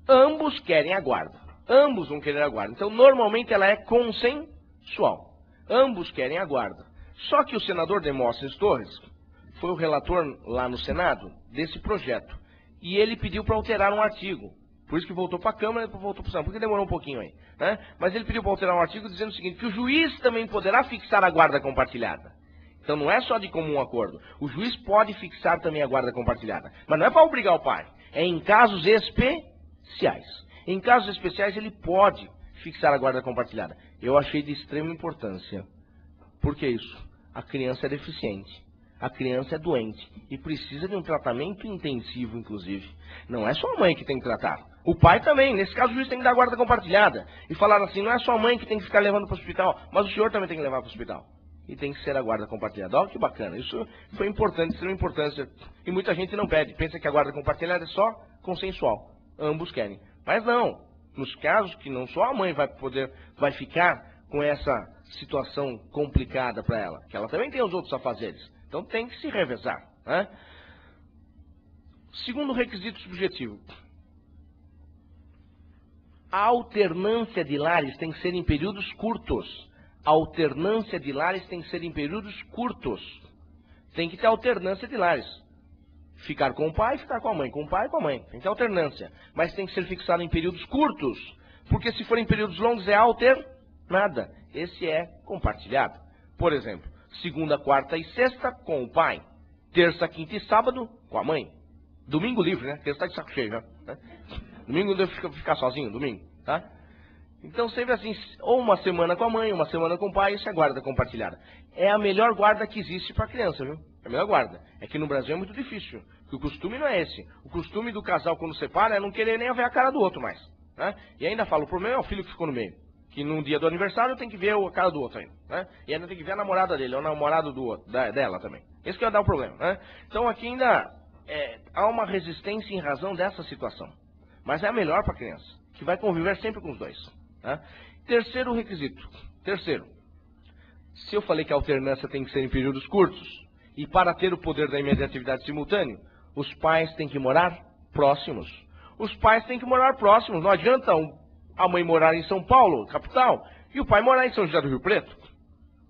Ambos querem a guarda. Ambos vão querer a guarda. Então, normalmente, ela é consensual. Ambos querem a guarda. Só que o senador Demóstenes Torres foi o relator lá no Senado desse projeto. E ele pediu para alterar um artigo. Por isso que voltou para a Câmara e depois voltou para o Senado. Porque demorou um pouquinho aí. Né? Mas ele pediu para alterar um artigo dizendo o seguinte, que o juiz também poderá fixar a guarda compartilhada. Então não é só de comum acordo. O juiz pode fixar também a guarda compartilhada. Mas não é para obrigar o pai. É em casos especiais. Em casos especiais ele pode fixar a guarda compartilhada. Eu achei de extrema importância. Por que isso? A criança é deficiente. A criança é doente. E precisa de um tratamento intensivo, inclusive. Não é só a mãe que tem que tratar. O pai também. Nesse caso, o juiz tem que dar guarda compartilhada. E falar assim, não é só a mãe que tem que ficar levando para o hospital, mas o senhor também tem que levar para o hospital. E tem que ser a guarda compartilhada. Olha que bacana. Isso foi importante, extrema importância. E muita gente não pede. Pensa que a guarda compartilhada é só consensual. Ambos querem. Mas não. Nos casos que não só a mãe vai ficar com essa situação complicada para ela. Que ela também tem os outros afazeres. Então tem que se revezar. Né? Segundo requisito subjetivo. A alternância de lares tem que ser em períodos curtos. A alternância de lares tem que ser em períodos curtos. Tem que ter alternância de lares. Ficar com o pai, ficar com a mãe. Com o pai e com a mãe. Tem que ter alternância. Mas tem que ser fixado em períodos curtos. Porque se for em períodos longos é alternada. Esse é compartilhado. Por exemplo, segunda, quarta e sexta com o pai. Terça, quinta e sábado com a mãe. Domingo livre, né? Terça tá de saco cheio já. Né? Domingo deve ficar sozinho, domingo. Tá? Então sempre assim, ou uma semana com a mãe, uma semana com o pai, isso é guarda compartilhada. É a melhor guarda que existe para criança, viu? É a melhor guarda. É que no Brasil é muito difícil, porque o costume não é esse. O costume do casal quando separa é não querer nem ver a cara do outro mais. Né? E ainda falo, o problema é o filho que ficou no meio. Que no dia do aniversário tem que ver a cara do outro ainda. Né? E ainda tem que ver a namorada dele, ou o namorado dela também. Esse que vai dar o problema. Né? Então aqui ainda há uma resistência em razão dessa situação. Mas é a melhor para a criança, que vai conviver sempre com os dois. Tá? Terceiro requisito. Terceiro. Se eu falei que a alternância tem que ser em períodos curtos, e para ter o poder da imediatividade simultâneo, os pais têm que morar próximos. Os pais têm que morar próximos. Não adianta a mãe morar em São Paulo, capital, e o pai morar em São José do Rio Preto.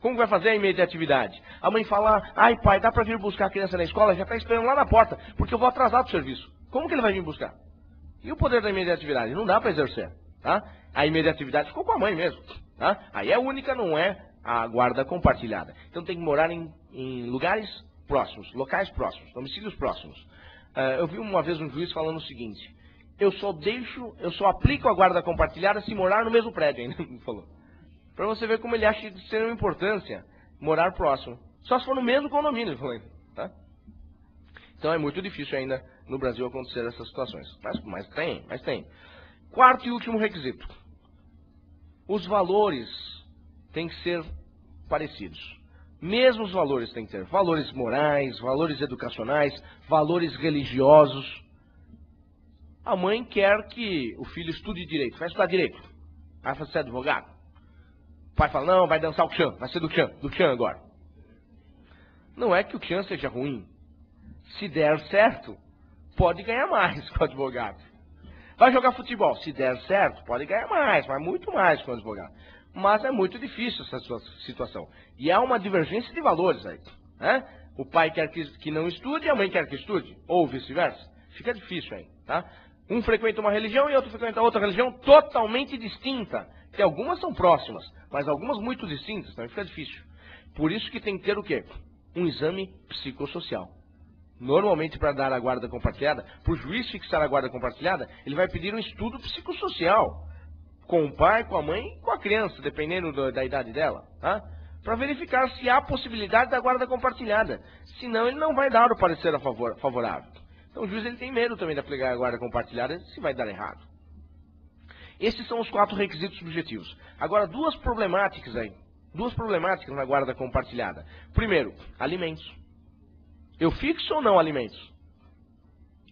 Como vai fazer a imediatividade? A mãe fala, ai pai, dá para vir buscar a criança na escola? Já está esperando lá na porta, porque eu vou atrasar do serviço. Como que ele vai vir buscar? E o poder da imediatividade? Não dá para exercer. Tá? A imediatividade ficou com a mãe mesmo. Tá? Aí é única, não é a guarda compartilhada. Então tem que morar em lugares próximos, locais próximos, domicílios próximos. Eu vi uma vez um juiz falando o seguinte, eu só aplico a guarda compartilhada se morar no mesmo prédio ainda. Falou. Para você ver como ele acha de ser uma importância morar próximo. Só se for no mesmo condomínio, ele falou. Tá? Então é muito difícil ainda no Brasil acontecer essas situações. Mas tem. Quarto e último requisito. Os valores têm que ser parecidos. Mesmos valores têm que ter. Valores morais, valores educacionais, valores religiosos. A mãe quer que o filho estude direito. Vai estudar direito. Vai ser advogado. O pai fala, não, vai dançar o Tchan. Vai ser do Tchan agora. Não é que o Tchan seja ruim. Se der certo, pode ganhar mais com o advogado. Vai jogar futebol. Se der certo, pode ganhar mais, mas muito mais com o advogado. Mas é muito difícil essa situação. E há uma divergência de valores aí. Né? O pai quer que não estude e a mãe quer que estude. Ou vice-versa. Fica difícil aí. Tá? Um frequenta uma religião e outro frequenta outra religião totalmente distinta. Que algumas são próximas, mas algumas muito distintas. Também fica difícil. Por isso que tem que ter o quê? Um exame psicossocial. Normalmente, para dar a guarda compartilhada, para o juiz fixar a guarda compartilhada, ele vai pedir um estudo psicossocial. Com o pai, com a mãe e com a criança, dependendo da idade dela. Tá? Para verificar se há possibilidade da guarda compartilhada. Senão, ele não vai dar o parecer favorável. Então, o juiz ele tem medo também de aplicar a guarda compartilhada se vai dar errado. Esses são os 4 requisitos subjetivos. Agora, duas problemáticas aí. duas problemáticas na guarda compartilhada. Primeiro, alimentos. Eu fixo ou não alimentos?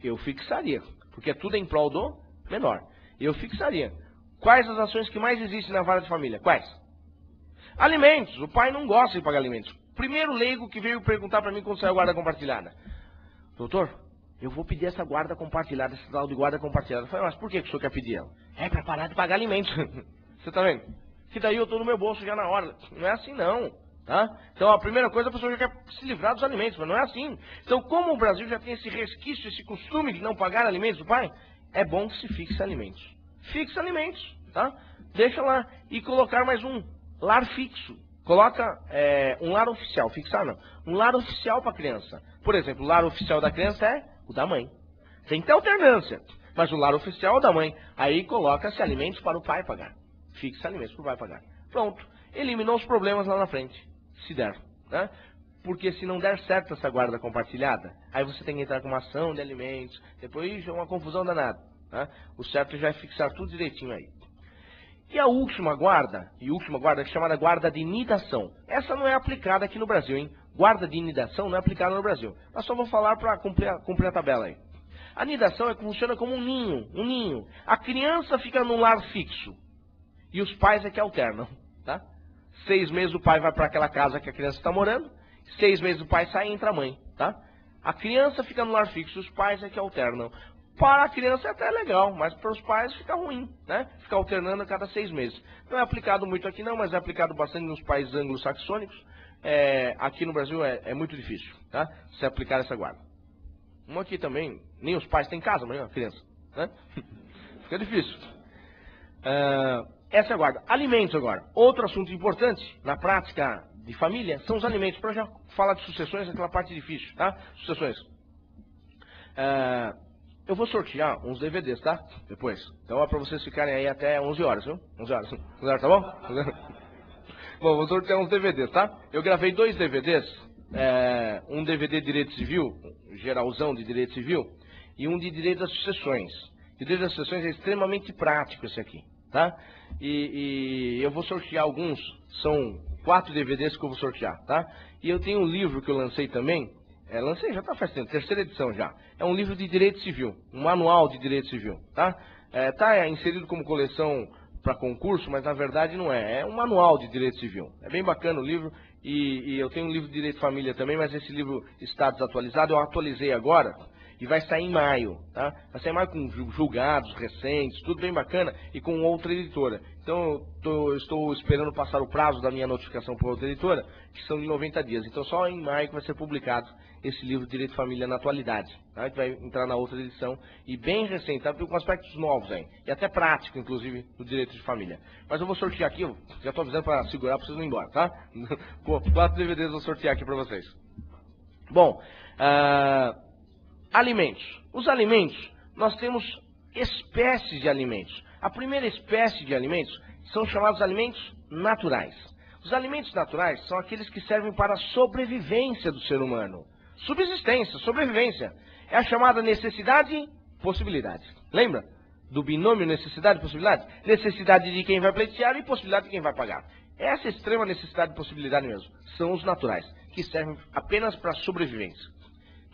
Eu fixaria, porque tudo é em prol do menor. Eu fixaria. Quais as ações que mais existem na vara de família? Quais? Alimentos. O pai não gosta de pagar alimentos. Primeiro leigo que veio perguntar para mim quando saiu a guarda compartilhada. Doutor, eu vou pedir essa guarda compartilhada, esse tal de guarda compartilhada. Eu falei, mas por que o senhor quer pedir ela? É para parar de pagar alimentos. Você tá vendo? Que daí eu estou no meu bolso já na hora. Não é assim não. Tá? Então a primeira coisa, a pessoa já quer se livrar dos alimentos, mas não é assim. Então como o Brasil já tem esse resquício, esse costume de não pagar alimentos do pai, é bom que se fixe alimentos. Fixe alimentos, tá? Deixa lá. E colocar mais um lar fixo. Coloca um lar oficial, fixar não. Um lar oficial para a criança. Por exemplo, o lar oficial da criança é o da mãe. Tem que ter alternância, mas o lar oficial é o da mãe. Aí coloca-se alimentos para o pai pagar. Fixa alimentos para o pai pagar. Pronto. Eliminou os problemas lá na frente. Se der, né? Porque se não der certo essa guarda compartilhada, aí você tem que entrar com uma ação de alimentos, depois é uma confusão danada, né? O certo já é fixar tudo direitinho aí. E a última guarda é chamada guarda de nidação. Essa não é aplicada aqui no Brasil, hein? Guarda de nidação não é aplicada no Brasil. Nós só vou falar para cumprir a tabela aí. A nidação funciona como um ninho. A criança fica num lar fixo e os pais é que alternam, tá? 6 meses o pai vai para aquela casa que a criança está morando, 6 meses o pai sai e entra a mãe, tá? A criança fica no lar fixo, os pais é que alternam. Para a criança é até legal, mas para os pais fica ruim, né? Ficar alternando a cada 6 meses. Não é aplicado muito aqui não, mas é aplicado bastante nos países anglo-saxônicos. Aqui no Brasil é muito difícil, tá? Se aplicar essa guarda. Uma aqui também, nem os pais têm casa, mas a criança, né? Fica difícil. Essa é a guarda. Alimentos agora. Outro assunto importante na prática de família são os alimentos. Para já falar de sucessões, aquela parte difícil, tá? Sucessões. Eu vou sortear uns DVDs, tá? Depois. Então é para vocês ficarem aí até 11 horas, viu? 11 horas, tá bom? Bom, vou sortear uns DVDs, tá? Eu gravei 2 DVDs. Um DVD de Direito Civil, geralzão de Direito Civil, e um de Direito das Sucessões. Direito das Sucessões é extremamente prático esse aqui, tá? E eu vou sortear alguns, são 4 DVDs que eu vou sortear, tá? E eu tenho um livro que eu lancei também, lancei já faz tempo, 3ª edição já. É um livro de Direito Civil, um manual de Direito Civil, tá? Tá inserido como coleção para concurso, mas na verdade não é. É um manual de Direito Civil. É bem bacana o livro e eu tenho um livro de Direito de Família também, mas esse livro está desatualizado, eu atualizei agora. E vai sair em maio, tá? Vai sair em maio com julgados recentes, tudo bem bacana, e com outra editora. Então, eu estou esperando passar o prazo da minha notificação para outra editora, que são de 90 dias. Então, só em maio que vai ser publicado esse livro Direito de Família na atualidade, tá? Que vai entrar na outra edição, e bem recente, tá? Com aspectos novos aí, e até prático, inclusive, do Direito de Família. Mas eu vou sortear aqui, eu já estou avisando para segurar, para vocês não ir embora, tá? 4 DVDs eu vou sortear aqui para vocês. Bom, alimentos. Os alimentos, nós temos espécies de alimentos. A primeira espécie de alimentos são chamados alimentos naturais. Os alimentos naturais são aqueles que servem para a sobrevivência do ser humano. Subsistência, sobrevivência. É a chamada necessidade e possibilidade. Lembra? Do binômio necessidade e possibilidade? Necessidade de quem vai pleitear e possibilidade de quem vai pagar. Essa extrema necessidade e possibilidade mesmo. São os naturais, que servem apenas para a sobrevivência.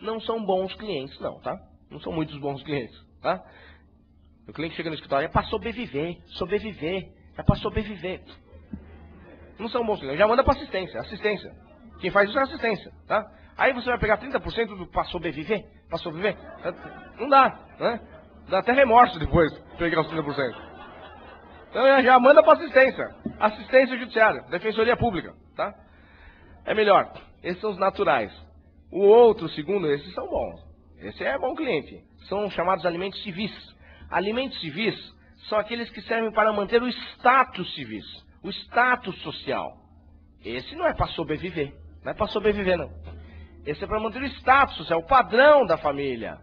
Não são bons clientes, não, tá? Não são muitos bons clientes, tá? O cliente chega no escritório, é para sobreviver, é para sobreviver. Não são bons clientes, já manda para assistência. Quem faz isso é assistência, tá? Aí você vai pegar 30% do para sobreviver? Não dá, né? Dá até remorso depois, pegar os 30%. Então já manda para assistência judiciária, defensoria pública, tá? É melhor, esses são os naturais. O outro, segundo, esses são bons. Esse é bom cliente. São chamados alimentos civis. Alimentos civis são aqueles que servem para manter o status civis, o status social. Esse não é para sobreviver. Não é para sobreviver, não. Esse é para manter o status social, o padrão da família.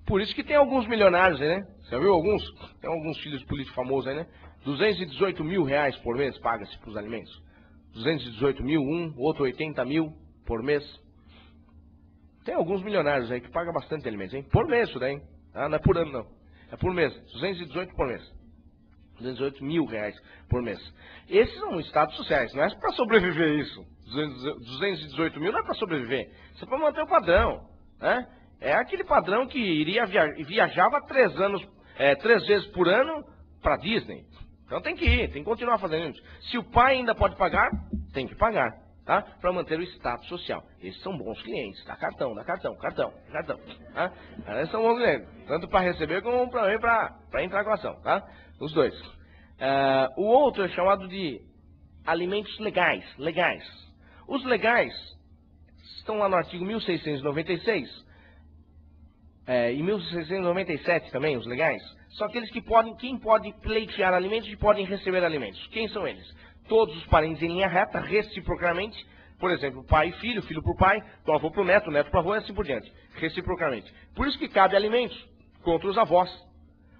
Por isso que tem alguns milionários aí, né? Você já viu alguns? Tem alguns filhos de político famosos aí, né? 218 mil reais por mês paga-se para os alimentos. 218 mil, outro 80 mil por mês. Tem alguns milionários aí que pagam bastante alimentos, hein? Por mês isso daí, hein? Ah, não é por ano, não. É por mês. 218 por mês. 218 mil reais por mês. Esses são estados sociais, não é para sobreviver isso. 218 mil não é para sobreviver, isso é para manter o padrão, né? É aquele padrão que viajava 3 vezes por ano para Disney. Então tem que ir, tem que continuar fazendo isso. Se o pai ainda pode pagar, tem que pagar, tá? Para manter o status social. Esses são bons clientes, dá cartão. Tá? Esses são bons clientes, tanto para receber como para entrar com a ação, tá? Os dois. O outro é chamado de alimentos legais. Os legais estão lá no artigo 1696 e 1697 também, os legais. São aqueles que quem pode pleitear alimentos e podem receber alimentos. Quem são eles? Todos os parentes em linha reta, reciprocamente. Por exemplo, pai e filho, filho para o pai, do avô para o neto para o avô e assim por diante. Reciprocamente. Por isso que cabe alimentos contra os avós.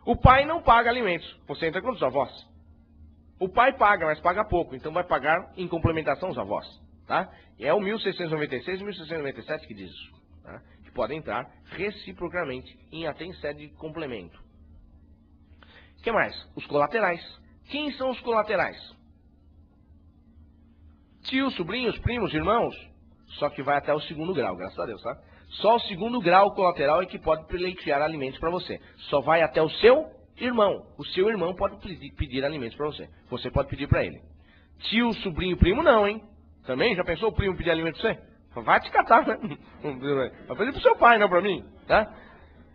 O pai não paga alimentos, você entra contra os avós. O pai paga, mas paga pouco, então vai pagar em complementação os avós. Tá? É o 1696 e 1697 que diz isso. Tá? Que podem entrar reciprocamente em até em sede de complemento. O que mais? Os colaterais. Quem são os colaterais? Tios, sobrinhos, primos, irmãos. Só que vai até o 2º grau, graças a Deus, tá? Só o 2º grau colateral é que pode pleitear alimentos para você. Só vai até o seu irmão. O seu irmão pode pedir alimentos para você. Você pode pedir para ele. Tio, sobrinho, primo não, hein? Também? Já pensou o primo pedir alimento para você? Vai te catar, né? Vai pedir para o seu pai, não para mim, tá?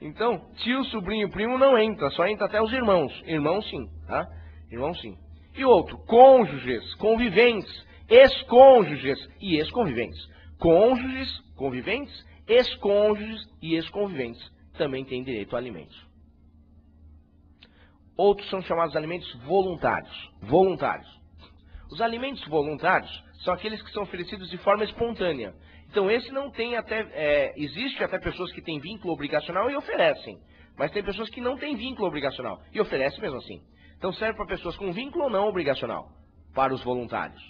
Então, tio, sobrinho, primo não entra. Só entra até os irmãos. Irmão sim, tá? Irmão sim. E outro, cônjuges, conviventes, ex-cônjuges e ex-conviventes. Cônjuges, conviventes, ex-cônjuges e ex-conviventes também têm direito a alimentos. Outros são chamados alimentos voluntários. Os alimentos voluntários são aqueles que são oferecidos de forma espontânea. Então esse não tem existe até pessoas que têm vínculo obrigacional e oferecem. Mas tem pessoas que não têm vínculo obrigacional e oferecem mesmo assim. Então serve para pessoas com vínculo ou não obrigacional, para os voluntários.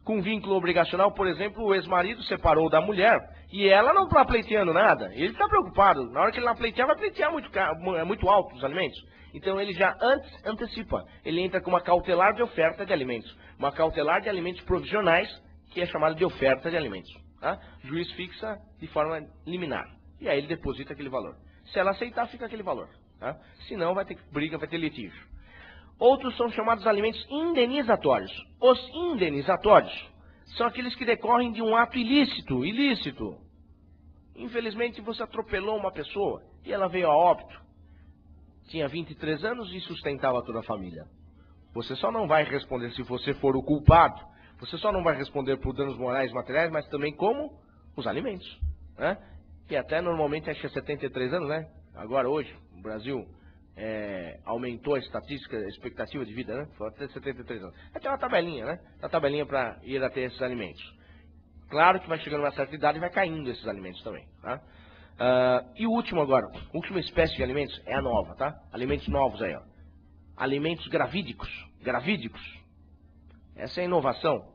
Com vínculo obrigacional, por exemplo, o ex-marido separou da mulher e ela não está pleiteando nada. Ele está preocupado. Na hora que ele vai pleitear, vai pleitear muito alto os alimentos. Então ele já antecipa. Ele entra com uma cautelar de oferta de alimentos. Uma cautelar de alimentos provisionais, que é chamada de oferta de alimentos. Tá? O juiz fixa de forma liminar. E aí ele deposita aquele valor. Se ela aceitar, fica aquele valor. Tá? Se não, vai ter briga, vai ter litígio. Outros são chamados alimentos indenizatórios. Os indenizatórios são aqueles que decorrem de um ato ilícito. Infelizmente você atropelou uma pessoa e ela veio a óbito. Tinha 23 anos e sustentava toda a família. Você só não vai responder se você for o culpado. Você só não vai responder por danos morais e materiais, mas também como os alimentos. Né? Que até normalmente acho que é 73 anos, né? Agora hoje, no Brasil, aumentou a estatística, a expectativa de vida, né? Foi até 73 anos. Tem uma tabelinha, né? Uma tabelinha para ir até esses alimentos. Claro que vai chegando uma certa idade e vai caindo esses alimentos também, tá? E o último agora, a última espécie de alimentos é a nova, tá? Alimentos novos aí, ó. Alimentos gravídicos. Essa é a inovação.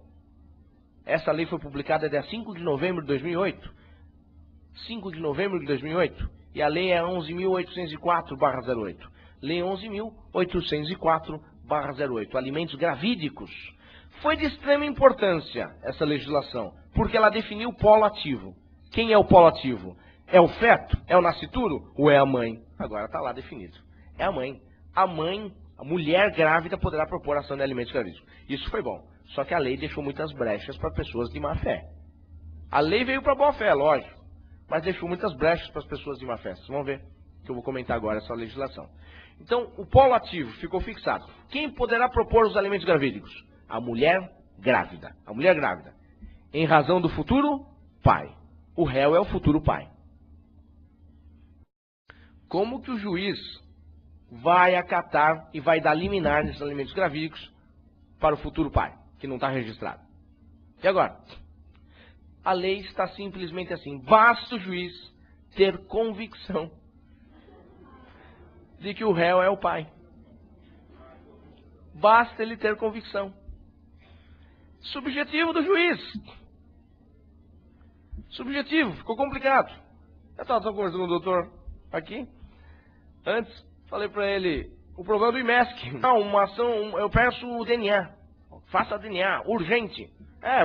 Essa lei foi publicada dia 5 de novembro de 2008. 5 de novembro de 2008. E a lei é 11.804/08. Lei 11.804/08. Alimentos gravídicos. Foi de extrema importância essa legislação, porque ela definiu o polo ativo. Quem é o polo ativo? É o feto? É o nascituro? Ou é a mãe? Agora está lá definido. É a mãe. A mulher grávida poderá propor ação de alimentos gravídicos. Isso foi bom. Só que a lei deixou muitas brechas para pessoas de má fé. A lei veio para boa fé, lógico. Mas deixou muitas brechas para as pessoas de má fé. Vocês vão ver que eu vou comentar agora essa legislação. Então, o polo ativo ficou fixado. Quem poderá propor os alimentos gravídicos? A mulher grávida. A mulher grávida. Em razão do futuro pai. O réu é o futuro pai. Como que o juiz vai acatar e vai dar liminar nesses alimentos gravídicos para o futuro pai, que não está registrado? E agora? A lei está simplesmente assim. Basta o juiz ter convicção de que o réu é o pai. Basta ele ter convicção. Subjetivo do juiz. Subjetivo, ficou complicado. Eu estava conversando com o doutor aqui. Antes, falei para ele, O problema do IMESC. Não, uma ação, eu peço o DNA. Faça DNA, urgente.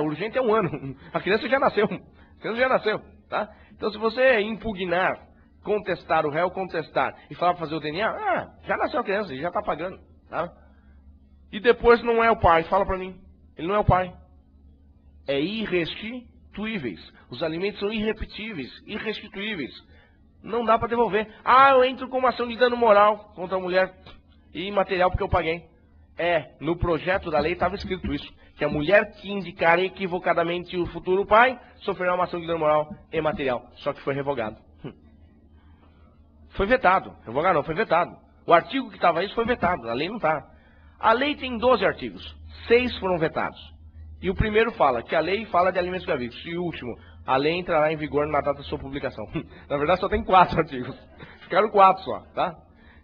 Urgente é 1 ano. A criança já nasceu. Tá? Então, se você impugnar, contestar, o réu contestar e falar para fazer o DNA, já nasceu a criança, ele já está pagando. Tá? E depois não é o pai, fala para mim. Ele não é o pai. É irrestituíveis. Os alimentos são irrepetíveis, irrestituíveis. Não dá para devolver. Eu entro com uma ação de dano moral contra a mulher e imaterial porque eu paguei. No projeto da lei estava escrito isso, que a mulher que indicar equivocadamente o futuro pai sofrerá uma ação de dano moral e material. Só que foi revogado. Foi vetado. Revogado não, foi vetado. O artigo que estava isso foi vetado, a lei não está. A lei tem 12 artigos, 6 foram vetados. E o primeiro fala que a lei fala de alimentos gravídicos. E o último, a lei entrará em vigor na data da sua publicação. Na verdade só tem 4 artigos. Ficaram 4 só, tá?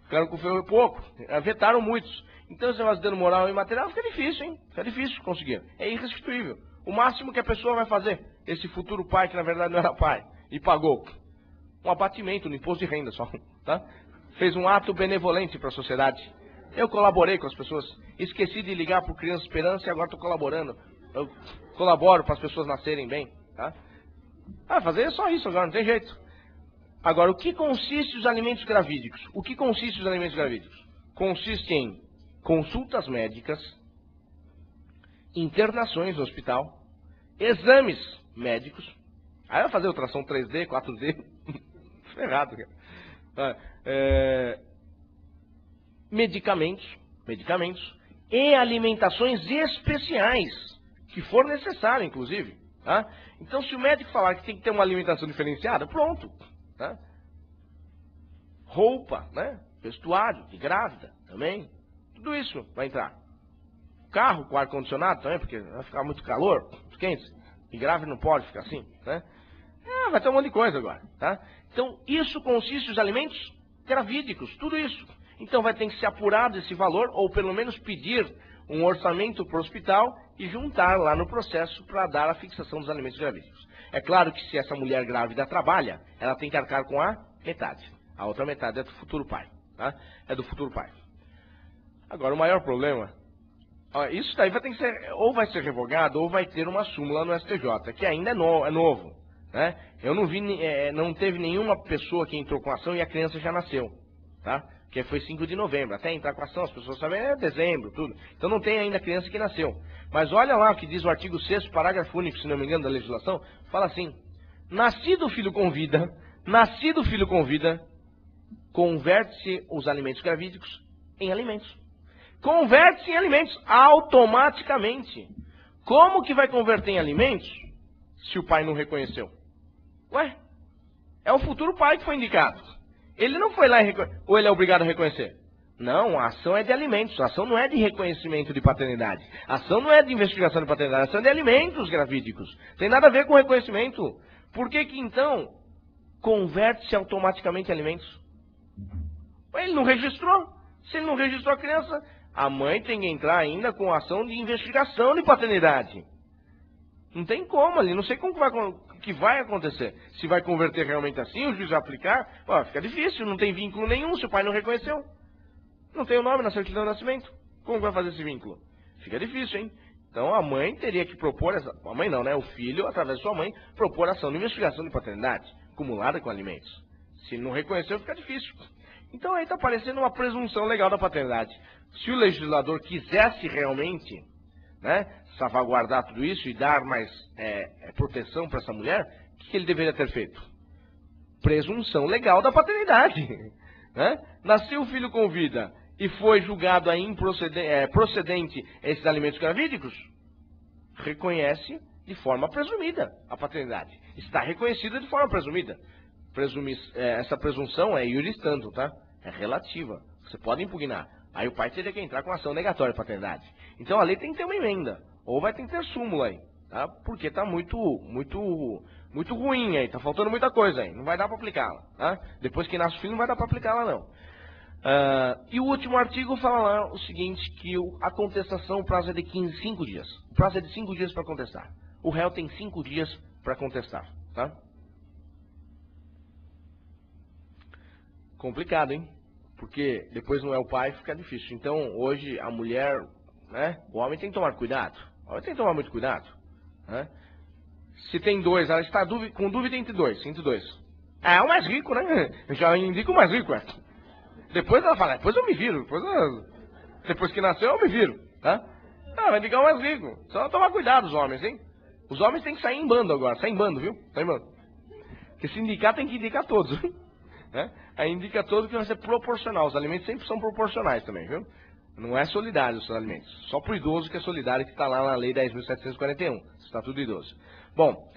Ficaram com pouco, vetaram muitos. Então esse negócio de dano moral e material fica difícil, hein? Fica difícil conseguir. É irrestituível. O máximo que a pessoa vai fazer, esse futuro pai, que na verdade não era pai, e pagou um abatimento no imposto de renda só, tá? Fez um ato benevolente para a sociedade. Eu colaborei com as pessoas. Esqueci de ligar para o Criança Esperança e agora estou colaborando. Eu colaboro para as pessoas nascerem bem, tá? Fazer só isso agora, não tem jeito. Agora, o que consiste os alimentos gravídicos? O que consiste os alimentos gravídicos? Consiste em consultas médicas, internações no hospital, exames médicos. Aí vai fazer ultrassom 3D, 4D. Ferrado, cara. Medicamentos e alimentações especiais, que for necessário, inclusive. Tá? Então, se o médico falar que tem que ter uma alimentação diferenciada, pronto. Tá? Roupa, né? Vestuário de grávida também. Tudo isso vai entrar. Carro com ar-condicionado também, porque vai ficar muito calor, muito quente. E grávida não pode ficar assim, né? Vai ter um monte de coisa agora, tá? Então, isso consiste nos alimentos gravídicos, tudo isso. Então, vai ter que ser apurado esse valor, ou pelo menos pedir um orçamento para o hospital e juntar lá no processo para dar a fixação dos alimentos gravídicos. É claro que se essa mulher grávida trabalha, ela tem que arcar com a metade. A outra metade é do futuro pai, tá? É do futuro pai. Agora, o maior problema, isso daí vai ter que ser, ou vai ser revogado, ou vai ter uma súmula no STJ, que ainda é novo. Né? Eu não vi, não teve nenhuma pessoa que entrou com ação e a criança já nasceu. Tá? Que foi 5 de novembro. Até entrar com ação, as pessoas sabem, dezembro, tudo. Então não tem ainda criança que nasceu. Mas olha lá o que diz o artigo 6º, parágrafo único, se não me engano, da legislação. Fala assim: nascido o filho com vida, converte-se os alimentos gravídicos em alimentos. Converte-se em alimentos automaticamente. Como que vai converter em alimentos se o pai não reconheceu? É o futuro pai que foi indicado. Ele não foi lá ou ele é obrigado a reconhecer? Não, a ação é de alimentos. A ação não é de reconhecimento de paternidade. A ação não é de investigação de paternidade. A ação é de alimentos gravídicos. Tem nada a ver com reconhecimento. Por que que então converte-se automaticamente em alimentos? Ele não registrou. Se ele não registrou a criança, a mãe tem que entrar ainda com ação de investigação de paternidade. Não tem como ali, não sei como que vai acontecer. Se vai converter realmente assim, o juiz vai aplicar, fica difícil, não tem vínculo nenhum, se o pai não reconheceu. Não tem o nome na certidão de nascimento. Como vai fazer esse vínculo? Fica difícil, hein? Então a mãe teria que propor, a mãe não, né? O filho, através de sua mãe, propor ação de investigação de paternidade, acumulada com alimentos. Se não reconheceu, fica difícil. Então aí está aparecendo uma presunção legal da paternidade. Se o legislador quisesse realmente, né, salvaguardar tudo isso e dar mais proteção para essa mulher, o que ele deveria ter feito? Presunção legal da paternidade. Né? Nasceu o filho com vida e foi julgado a procedente esses alimentos gravídicos, reconhece de forma presumida a paternidade. Está reconhecida de forma presumida. Essa presunção é iuris tantum, tá? É relativa. Você pode impugnar. Aí o pai teria que entrar com ação negatória de paternidade. Então a lei tem que ter uma emenda. Ou vai ter que ter súmula aí. Tá? Porque está muito ruim aí. Está faltando muita coisa aí. Não vai dar para aplicá-la. Tá? Depois que nasce o filho não vai dar para aplicá-la não. E o último artigo fala lá o seguinte, que a contestação, o prazo é de 5 dias. O prazo é de 5 dias para contestar. O réu tem 5 dias para contestar. Tá? Complicado, hein? porque depois não é o pai, fica difícil. Então, hoje, a mulher, né, o homem tem que tomar cuidado. O homem tem que tomar muito cuidado. Né? Se tem dois, ela está com dúvida entre dois. É o mais rico, né? Eu já indico o mais rico, é. Depois ela fala, depois eu me viro. Depois que nasceu, eu me viro. Tá? Ah, vai indicar o mais rico. Só tomar cuidado os homens, hein? Os homens têm que sair em bando agora. Sair em bando, viu? Sair em bando. Porque se indicar, tem que indicar todos. Né? Aí indica todos que vai ser proporcional. Os alimentos sempre são proporcionais também, viu? Não é solidário os alimentos. Só pro idoso que é solidário, que está lá na Lei 10.741. Estatuto do Idoso. Bom,